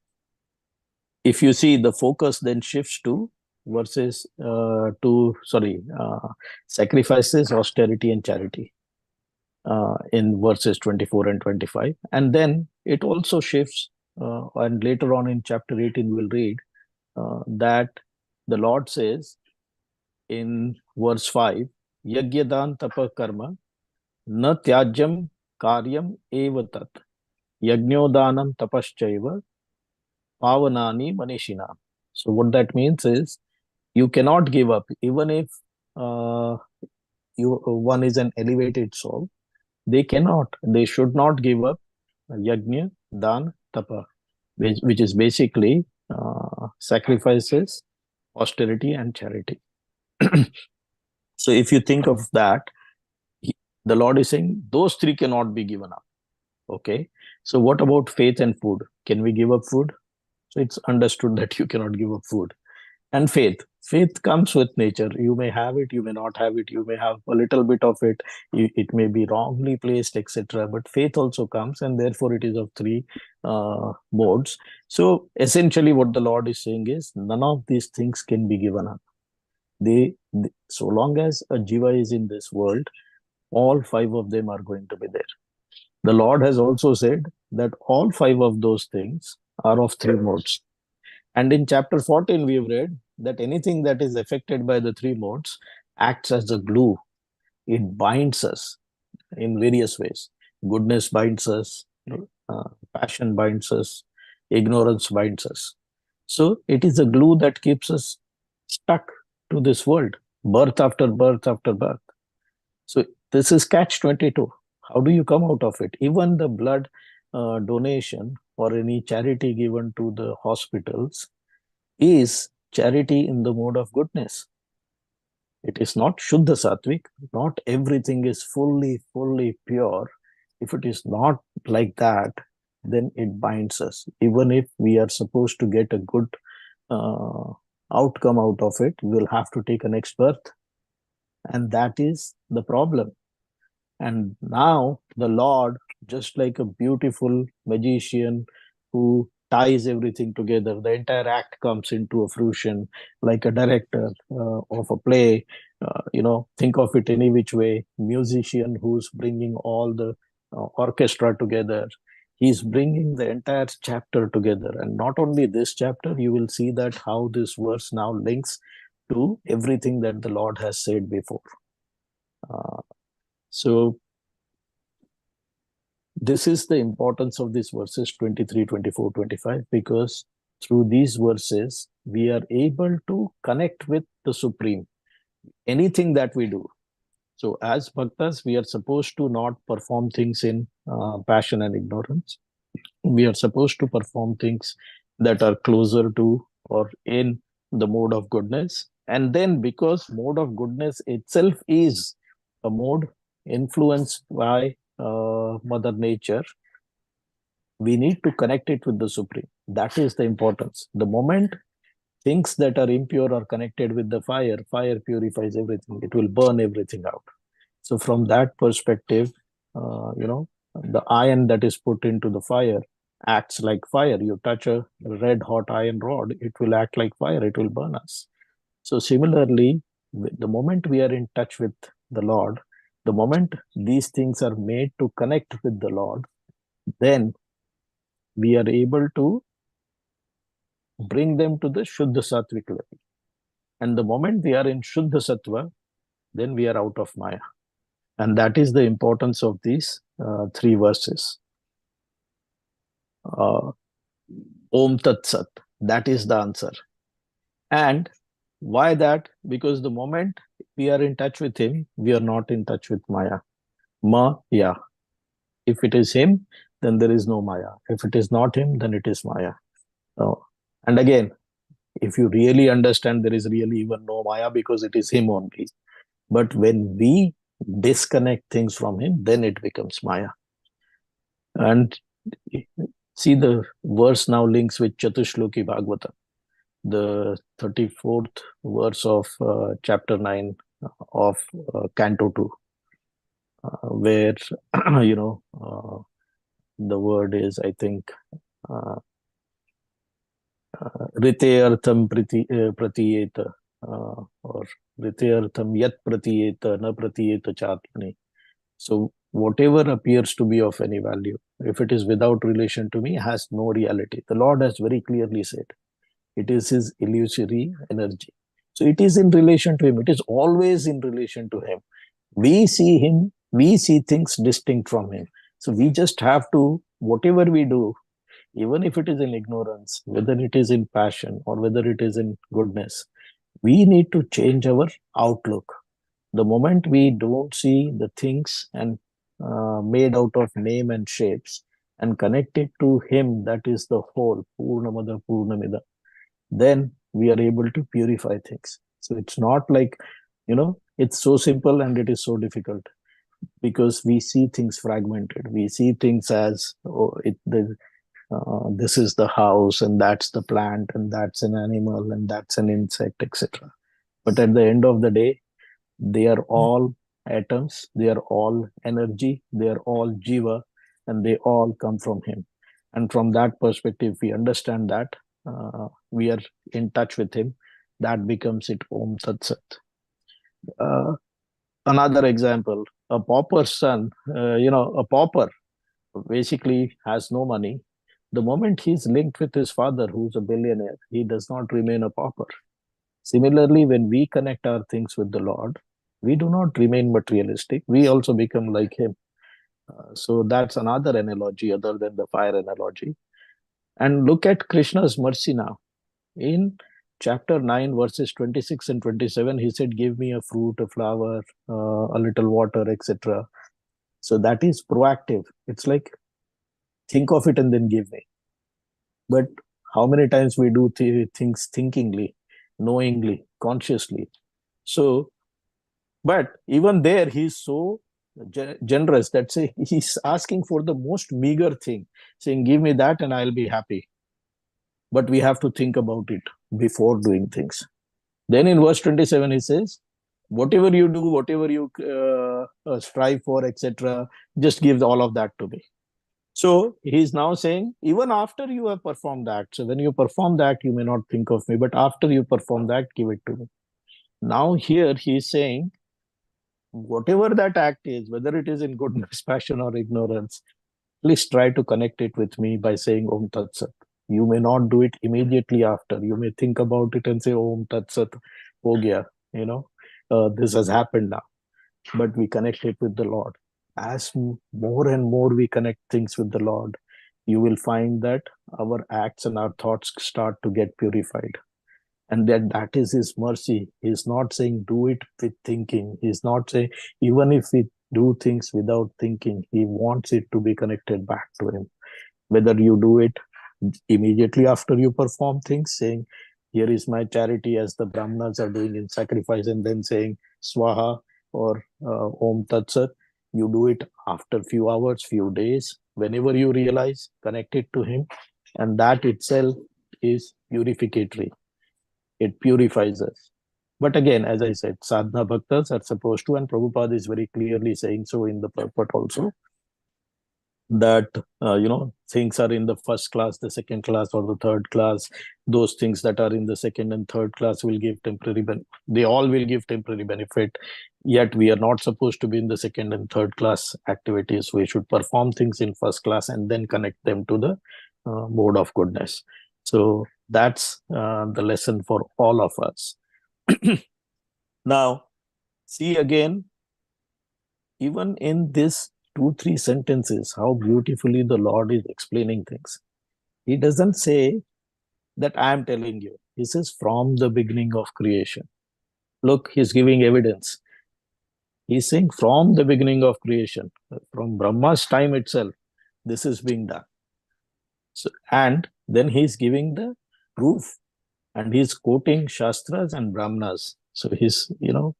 if you see, the focus then shifts to sacrifices, austerity, and charity in verses 24 and 25. And then it also shifts, and later on in chapter 18, we'll read that the Lord says in verse 5, Yajnadan tapa karma na tyajyam karyam eva tat yajnodanam tapaschaiva pavanani manishina. So what that means is, you cannot give up, even if one is an elevated soul. They should not give up yajna, dan, tapa, which is basically sacrifices, austerity, and charity. So if you think of that, the Lord is saying those three cannot be given up. Okay. So what about faith and food? Can we give up food? So it's understood that you cannot give up food. And faith comes with nature. You may have it, you may not have it, you may have a little bit of it, it may be wrongly placed, etc. But faith also comes, and therefore it is of three modes. So essentially what the Lord is saying is, none of these things can be given up. So long as a jiva is in this world, all five of them are going to be there. The Lord has also said that all five of those things are of three modes. And in chapter 14, we have read that anything that is affected by the three modes acts as a glue. It binds us in various ways. Goodness binds us, passion binds us, ignorance binds us. So it is a glue that keeps us stuck to this world, birth after birth after birth. So this is catch 22. How do you come out of it? Even the blood donation or any charity given to the hospitals is charity in the mode of goodness. It is not Shuddha Sattvic. Not everything is fully pure. If it is not like that, then it binds us. Even if we are supposed to get a good outcome out of it, we will have to take a next birth. And that is the problem. And now the Lord, just like a beautiful magician who ties everything together, the entire act comes into a fruition, like a director of a play. Think of it any which way. Musician who's bringing all the orchestra together. He's bringing the entire chapter together. And not only this chapter, you will see that how this verse now links to everything that the Lord has said before. So this is the importance of these verses 23, 24, 25, because through these verses, we are able to connect with the Supreme. Anything that we do. So as bhaktas, we are supposed to not perform things in passion and ignorance. We are supposed to perform things that are closer to or in the mode of goodness. And then because mode of goodness itself is a mode influenced by Mother Nature, we need to connect it with the Supreme. That is the importance. The moment things that are impure are connected with the fire, fire purifies everything. It will burn everything out. So from that perspective, the iron that is put into the fire acts like fire. You touch a red hot iron rod, it will act like fire. It will burn us. So similarly, the moment we are in touch with the Lord, the moment these things are made to connect with the Lord, then we are able to bring them to the Shuddha Sattvic level. And the moment we are in Shuddha Sattva, then we are out of Maya. And that is the importance of these 3 verses. Om Tat Sat, that is the answer. And why that? Because the moment we are in touch with him, we are not in touch with Maya. Maya. If it is him, then there is no Maya. If it is not him, then it is Maya. And again, if you really understand, there is really even no Maya because it is him only. But when we disconnect things from him, then it becomes Maya. And see, the verse now links with Chatushloki Bhagavatam, the 34th verse of chapter 9 of Canto 2, where, the word is, I think, Riteartham pratiyeta, or Riteartham yat pratiyeta na pratiyeta chatmani. So whatever appears to be of any value, if it is without relation to me, has no reality. The Lord has very clearly said, it is his illusory energy. So it is in relation to him. It is always in relation to him. We see him, we see things distinct from him. So we just have to, whatever we do, even if it is in ignorance, whether it is in passion or whether it is in goodness, we need to change our outlook. The moment we don't see the things and made out of name and shapes and connect it to him, that is the whole, Purnamada Purnamida, then we are able to purify things. So it's not like, it's so simple and it is so difficult, because we see things fragmented. We see things as, this is the house and that's the plant and that's an animal and that's an insect, etc. But at the end of the day, they are all atoms, they are all energy, they are all jiva, and they all come from him. And from that perspective, we understand that we are in touch with him. That becomes it, Om Tat Sat. Another example, a pauper's son, a pauper basically has no money. The moment he's linked with his father, who's a billionaire, he does not remain a pauper. Similarly, when we connect our things with the Lord, we do not remain materialistic. We also become like him. So that's another analogy other than the fire analogy. And look at Krishna's mercy now. In chapter 9, verses 26 and 27, he said, give me a fruit, a flower, a little water, etc. So that is proactive. It's like, think of it and then give me. But how many times we do things thinkingly, knowingly, consciously? So, but even there, he's so generous that he's asking for the most meager thing, saying, give me that and I'll be happy. But we have to think about it before doing things. Then in verse 27, he says, whatever you do, whatever you strive for, etc., just give all of that to me. So he's now saying, even after you have performed that, so when you perform that, you may not think of me, but after you perform that, give it to me. Now here he's saying, whatever that act is, whether it is in goodness, passion, or ignorance, please try to connect it with me by saying Om Tat Sat. You may not do it immediately after. You may think about it and say, Om Tat Sat, ho gaya, this has happened now. But we connect it with the Lord. as more and more we connect things with the Lord, you will find that our acts and our thoughts start to get purified. And that is his mercy. He's not saying do it with thinking. He's not saying even if we do things without thinking, he wants it to be connected back to him. Whether you do it immediately after you perform things, saying, here is my charity, as the Brahmanas are doing in sacrifice, and then saying Swaha or Om Tat Sat. You do it after few hours, few days, whenever you realize, connect it to him. And that itself is purificatory. It purifies us. But again, as I said, sadhana bhaktas are supposed to, and Prabhupada is very clearly saying so in the purport also, that things are in the first class, the second class, or the third class. Those things that are in the second and third class will give temporary benefit. They all will give temporary benefit. Yet we are not supposed to be in the second and third class activities. We should perform things in first class and then connect them to the mode of goodness. So that's the lesson for all of us. Now, see again, even in this 2-3 sentences, how beautifully the Lord is explaining things. He doesn't say that I am telling you. He says from the beginning of creation. Look, he's giving evidence. He's saying from the beginning of creation, from Brahma's time itself, this is being done. So, and then he's giving the proof, and he's quoting Shastras and Brahmanas. So he's,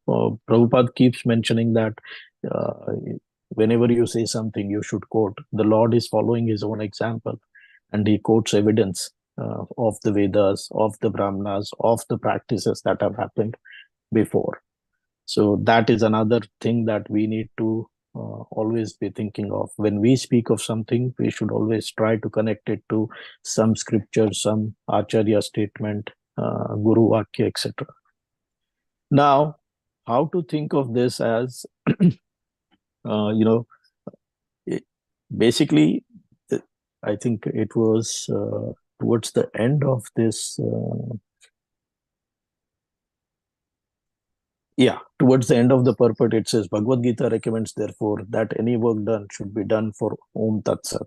Prabhupada keeps mentioning that whenever you say something, you should quote. The Lord is following his own example, and he quotes evidence of the Vedas, of the Brahmanas, of the practices that have happened before. So that is another thing that we need to always be thinking of. When we speak of something, we should always try to connect it to some scripture, some Acharya statement, Guru Vakya, etc. Now, how to think of this as, basically, I think it was towards the end of this. Towards the end of the purport, it says, Bhagavad Gita recommends, therefore, that any work done should be done for Om Tat Sat,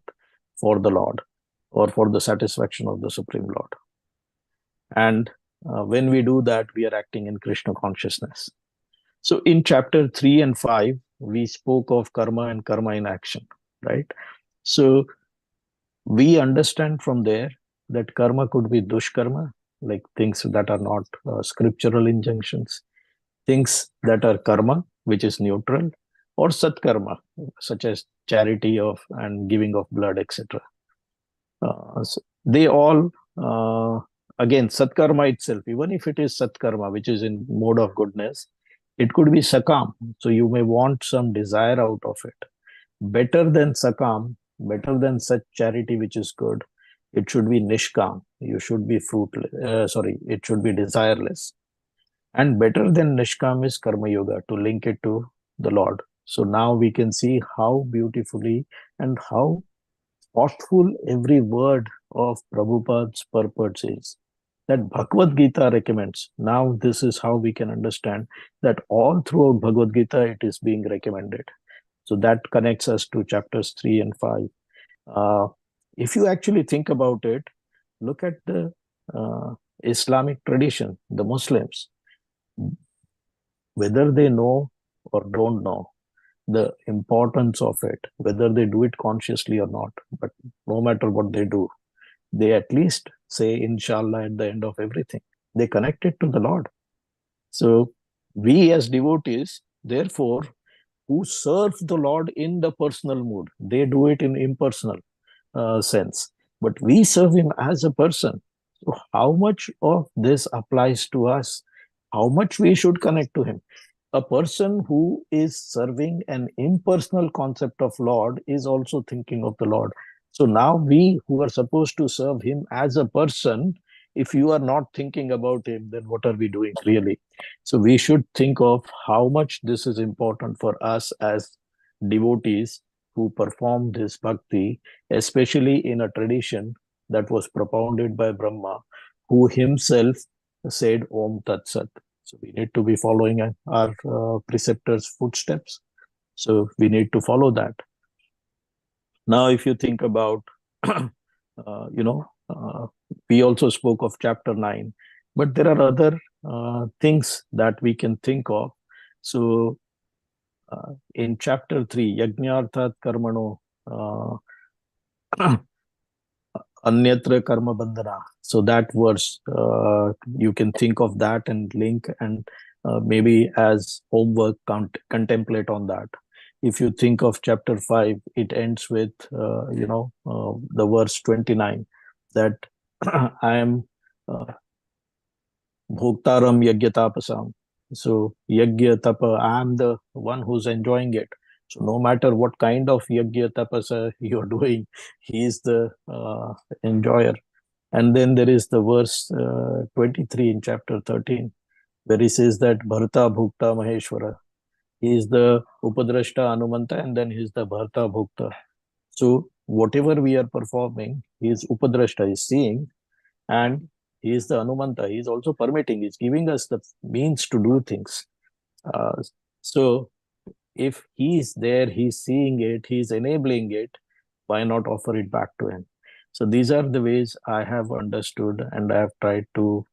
for the Lord, or for the satisfaction of the Supreme Lord. And when we do that, we are acting in Krishna consciousness. So in chapter 3 and 5, we spoke of karma and karma in action, right? So we understand from there that karma could be dushkarma, like things that are not scriptural injunctions, things that are karma, which is neutral, or satkarma, such as charity of and giving of blood, etc. So they all, again, satkarma itself, even if it is satkarma, which is in mode of goodness, it could be sakam. So you may want some desire out of it. Better than sakam, better than such charity which is good, it should be nishkam. You should be fruitless. It should be desireless. And better than nishkam is karma yoga, to link it to the Lord. So now we can see how beautifully and how thoughtful every word of Prabhupada's purport is. That Bhagavad Gita recommends. Now this is how we can understand that all throughout Bhagavad Gita it is being recommended. So that connects us to chapters 3 and 5. If you actually think about it, look at the Islamic tradition, the Muslims. Whether they know or don't know the importance of it, whether they do it consciously or not, but no matter what they do, they at least say Inshallah at the end of everything. They connect it to the Lord. So we as devotees, therefore, who serve the Lord in the personal mood, they do it in impersonal sense, but we serve him as a person. So how much of this applies to us? How much we should connect to him? A person who is serving an impersonal concept of Lord is also thinking of the Lord. So now we who are supposed to serve him as a person, if you are not thinking about him, then what are we doing really? So we should think of how much this is important for us as devotees who perform this bhakti, especially in a tradition that was propounded by Brahma, who himself said Om Tat Sat. So we need to be following our preceptors' footsteps. So we need to follow that. Now, if you think about, we also spoke of chapter 9, but there are other things that we can think of. So in chapter 3, Yajnarthat Karmano Anyatra Karma Bandhana. So that verse, you can think of that and link, and maybe as homework, contemplate on that. If you think of chapter 5, it ends with, the verse 29, that I am Bhoktaram Yagyatapasam. So Yagya Tapa, I am the one who's enjoying it. So no matter what kind of Yagya Tapasa you're doing, he is the enjoyer. And then there is the verse 23 in chapter 13, where he says that Bharta Bhukta Maheshwara. He is the Upadrashta Anumanta, and then he is the Bharta Bhukta. So whatever we are performing, he is Upadrashta, is seeing, and he is the Anumanta. He is also permitting. He's giving us the means to do things. So if he is there, he's seeing it, he's enabling it, why not offer it back to him? So these are the ways I have understood, and I have tried to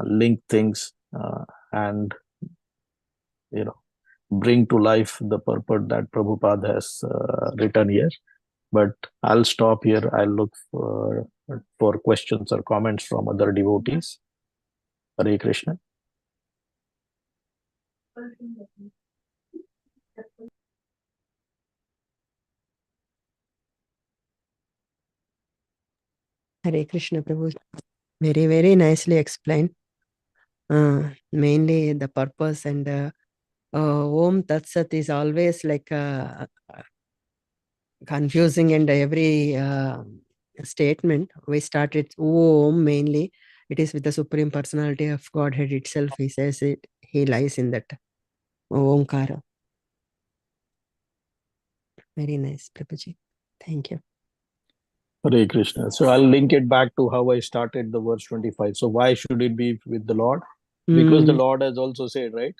link things and bring to life the purport that Prabhupada has written here. But I'll stop here. I'll look for questions or comments from other devotees. Hare Krishna. Hare Krishna, Prabhu. Very, very nicely explained. Mainly the purpose, and Om Tat Sat is always like confusing, and every statement we start it Om mainly. It is with the Supreme Personality of Godhead itself. He says it. He lies in that Omkara. Very nice, Prabhuji. Thank you. Hare Krishna. So I'll link it back to how I started the verse 25. So why should it be with the Lord? Because the Lord has also said, right?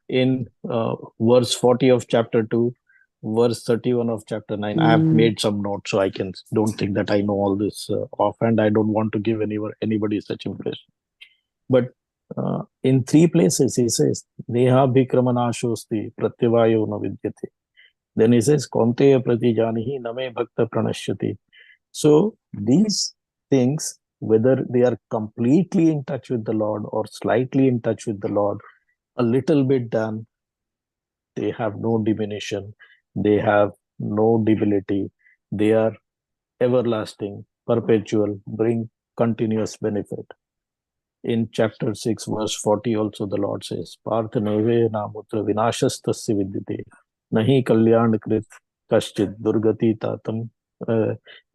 In verse 40 of chapter 2, verse 31 of chapter 9. I have made some notes, so I don't think that I know all this offhand. I don't want to give anybody such impression. But in 3 places he says, Neha Bhikramanashosti Pratyavayo na vidyate. Then he says, Konteya pratijanihi name bhakta pranashyati. So these things, whether they are completely in touch with the Lord or slightly in touch with the Lord, a little bit done, they have no diminution, they have no debility, they are everlasting, perpetual, bring continuous benefit. In chapter 6, verse 40 also the Lord says, Partha neve namutra vinashastasya vidyate, nahi kalyan krit kaschit durgati tatam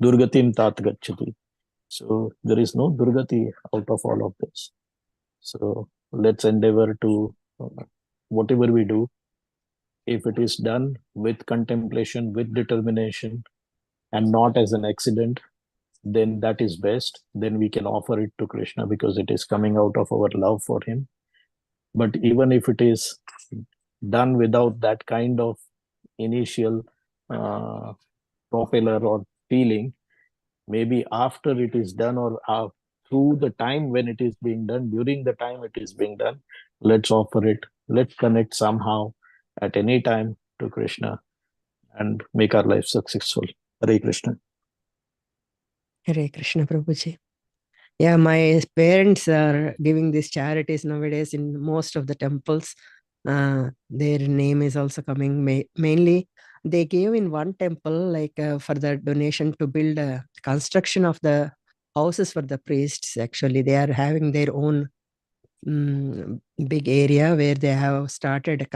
durgatim tat gacchati. So there is no durgati out of all of this. So let's endeavor to, whatever we do, if it is done with contemplation, with determination, and not as an accident, then that is best. Then we can offer it to Krishna because it is coming out of our love for him. But even if it is done without that kind of initial propeller or feeling, maybe after it is done, or through the time when it is being done, during the time it is being done, let's offer it. Let's connect somehow at any time to Krishna and make our life successful. Hare Krishna. Hare Krishna, Prabhuji. Yeah, my parents are giving these charities nowadays in most of the temples. Their name is also coming. Mainly, they gave in one temple, like for the donation to build a construction of the houses for the priests. Actually, they are having their own big area where they have started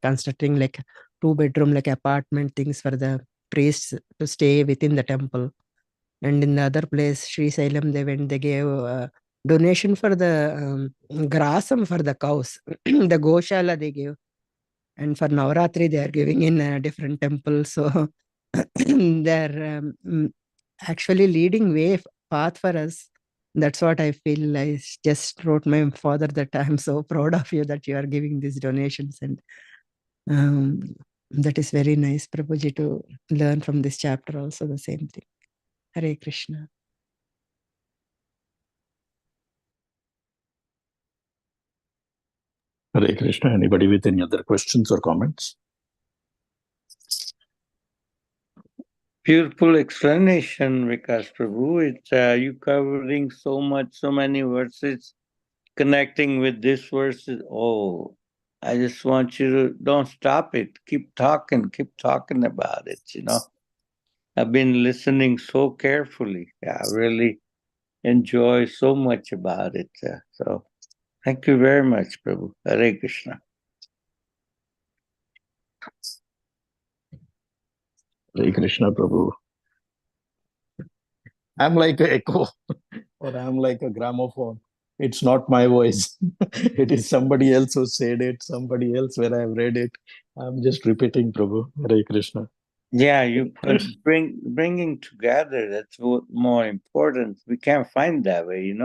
constructing like 2-bedroom like apartment things for the priests to stay within the temple. And in the other place, Sri Salem, they gave donation for the grasam for the cows. The Goshala they gave. And for Navaratri, they are giving in a different temple. So they're actually leading path for us. That's what I feel. I just wrote my father that I'm so proud of you that you are giving these donations. And That is very nice, Prabhuji, to learn from this chapter also the same thing. Hare Krishna. Hare Krishna. Anybody with any other questions or comments? Beautiful explanation, Vikas Prabhu. It's you covering so much, so many verses, connecting with this verses. Oh, I just want you to don't stop it. Keep talking about it. I've been listening so carefully. Yeah, I really enjoy so much about it. So thank you very much, Prabhu. Hare Krishna. Hare Krishna, Prabhu. I'm like an echo or I'm like a gramophone. It's not my voice. It is somebody else who said it, somebody else where I've read it. I'm just repeating, Prabhu. Hare Krishna. Yeah, you put bringing together. That's what more important. We can't find that way,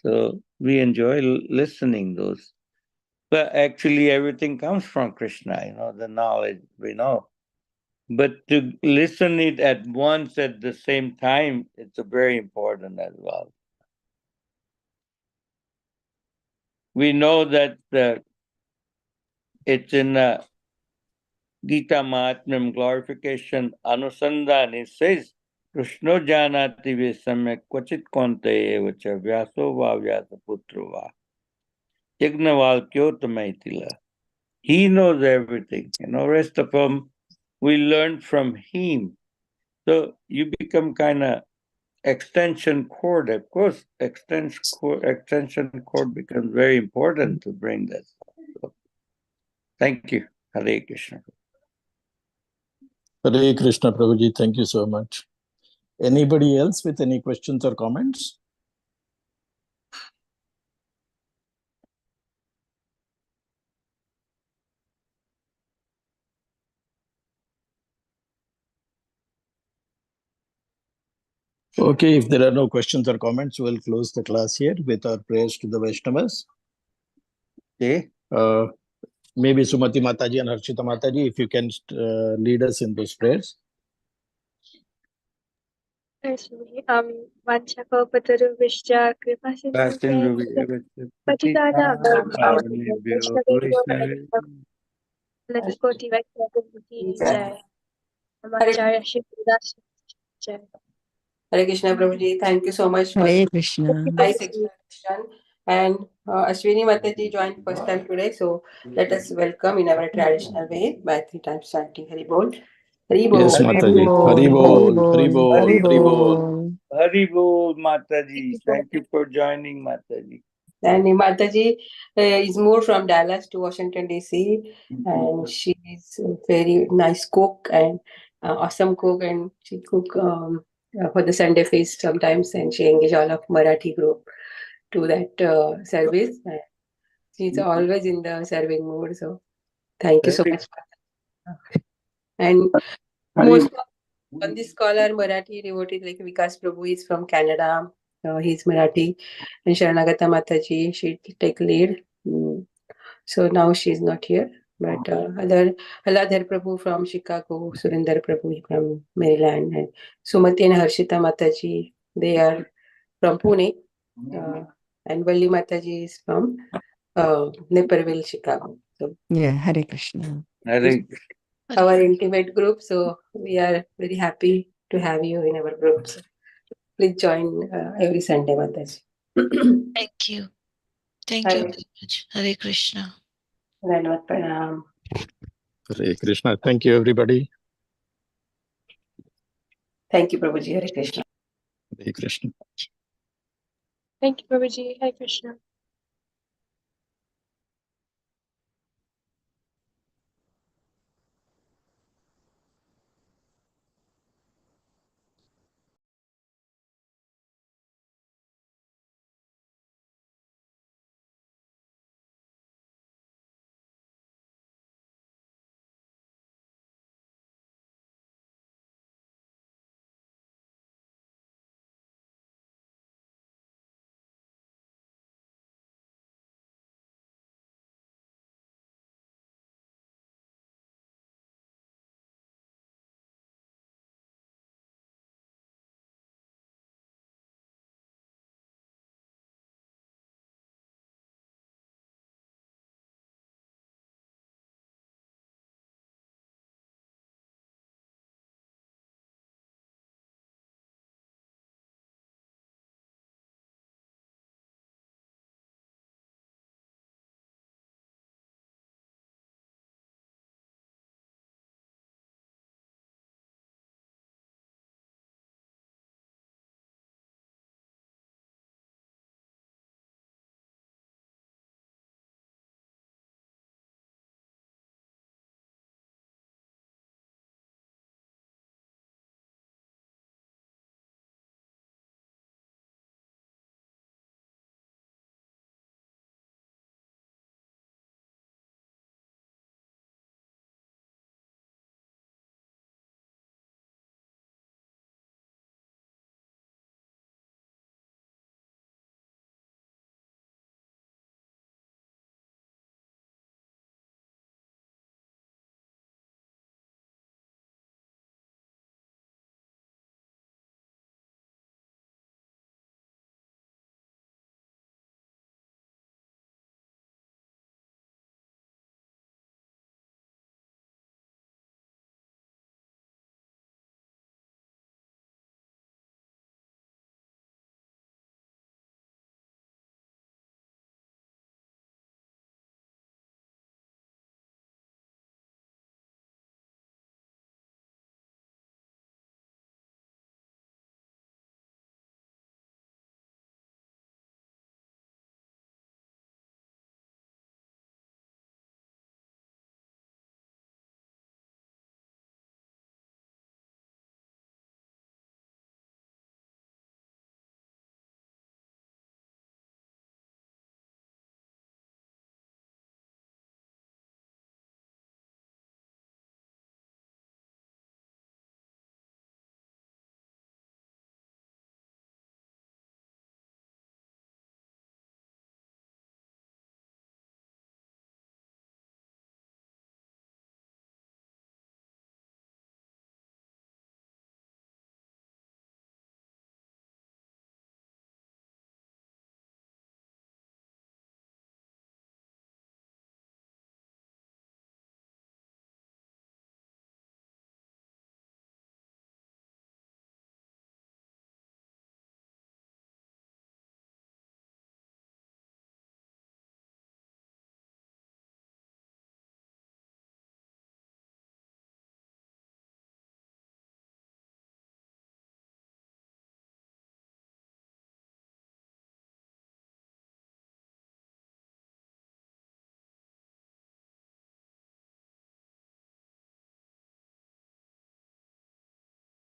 So we enjoy listening those. But actually, everything comes from Krishna. The knowledge we know. But to listen it at once at the same time, it's a very important as well. We know that it's in Gita Mahatmyam glorification Anusandhan. It says, Krishno janati vesamyak kvachit konte evacha vyaso va vyasa putro va. Yagnavalkyottamaitila. He knows everything. Rest of them, we learn from him. So you become kind of extension cord. Of course, extension cord becomes very important to bring that. So, thank you. Hare Krishna. Hare Krishna, Prabhuji. Thank you so much. Anybody else with any questions or comments? Okay, if there are no questions or comments, we'll close the class here with our prayers to the Vaishnavas. Okay. Maybe Sumati Mataji and Harshita Mataji, if you can lead us in those prayers. Vanchakopataru Vishja Kripa Sindhu Patitana Latikoti Vaishnavi Jai Amacharya Shivadas Jai. Hare Krishna, Prabhuji. Thank you so much for Hare Krishna. nice explanation. And Ashwini Mataji joined first time today, so let us welcome in our traditional way by 3 times chanting Hari Bol. Hari Bol. Yes, Mataji. Hari Bol, Hari Bol, Hari Bol. Hari Bol, Mataji. Thank you for joining, Mataji. And Mataji is moved from Dallas to Washington, D.C. And she is a very nice cook and awesome cook. And she cook for the Sunday feast sometimes. And she engage all of Marathi group to that service. And she's always in the serving mood. So thank you so much. And most on this scholar, Marathi devotee like Vikas Prabhu is from Canada. He's Marathi. And Sharanagata Mataji, she take lead. So now she's not here. But Haladhar Prabhu from Chicago, Surinder Prabhu from Maryland, and Sumati and Harshita Mataji, they are from Pune. And Valli Mataji is from Naperville, Chicago. So yeah, Hare Krishna. Hare our intimate group. So we are very happy to have you in our group. So please join every Sunday, Mataji. Thank you. Thank you very much. Hare Krishna. Dandavat pranam. Hare Krishna. Thank you, everybody. Thank you, Prabhuji. Hare Krishna. Hare Krishna. Thank you, Prabhuji. Hare Krishna.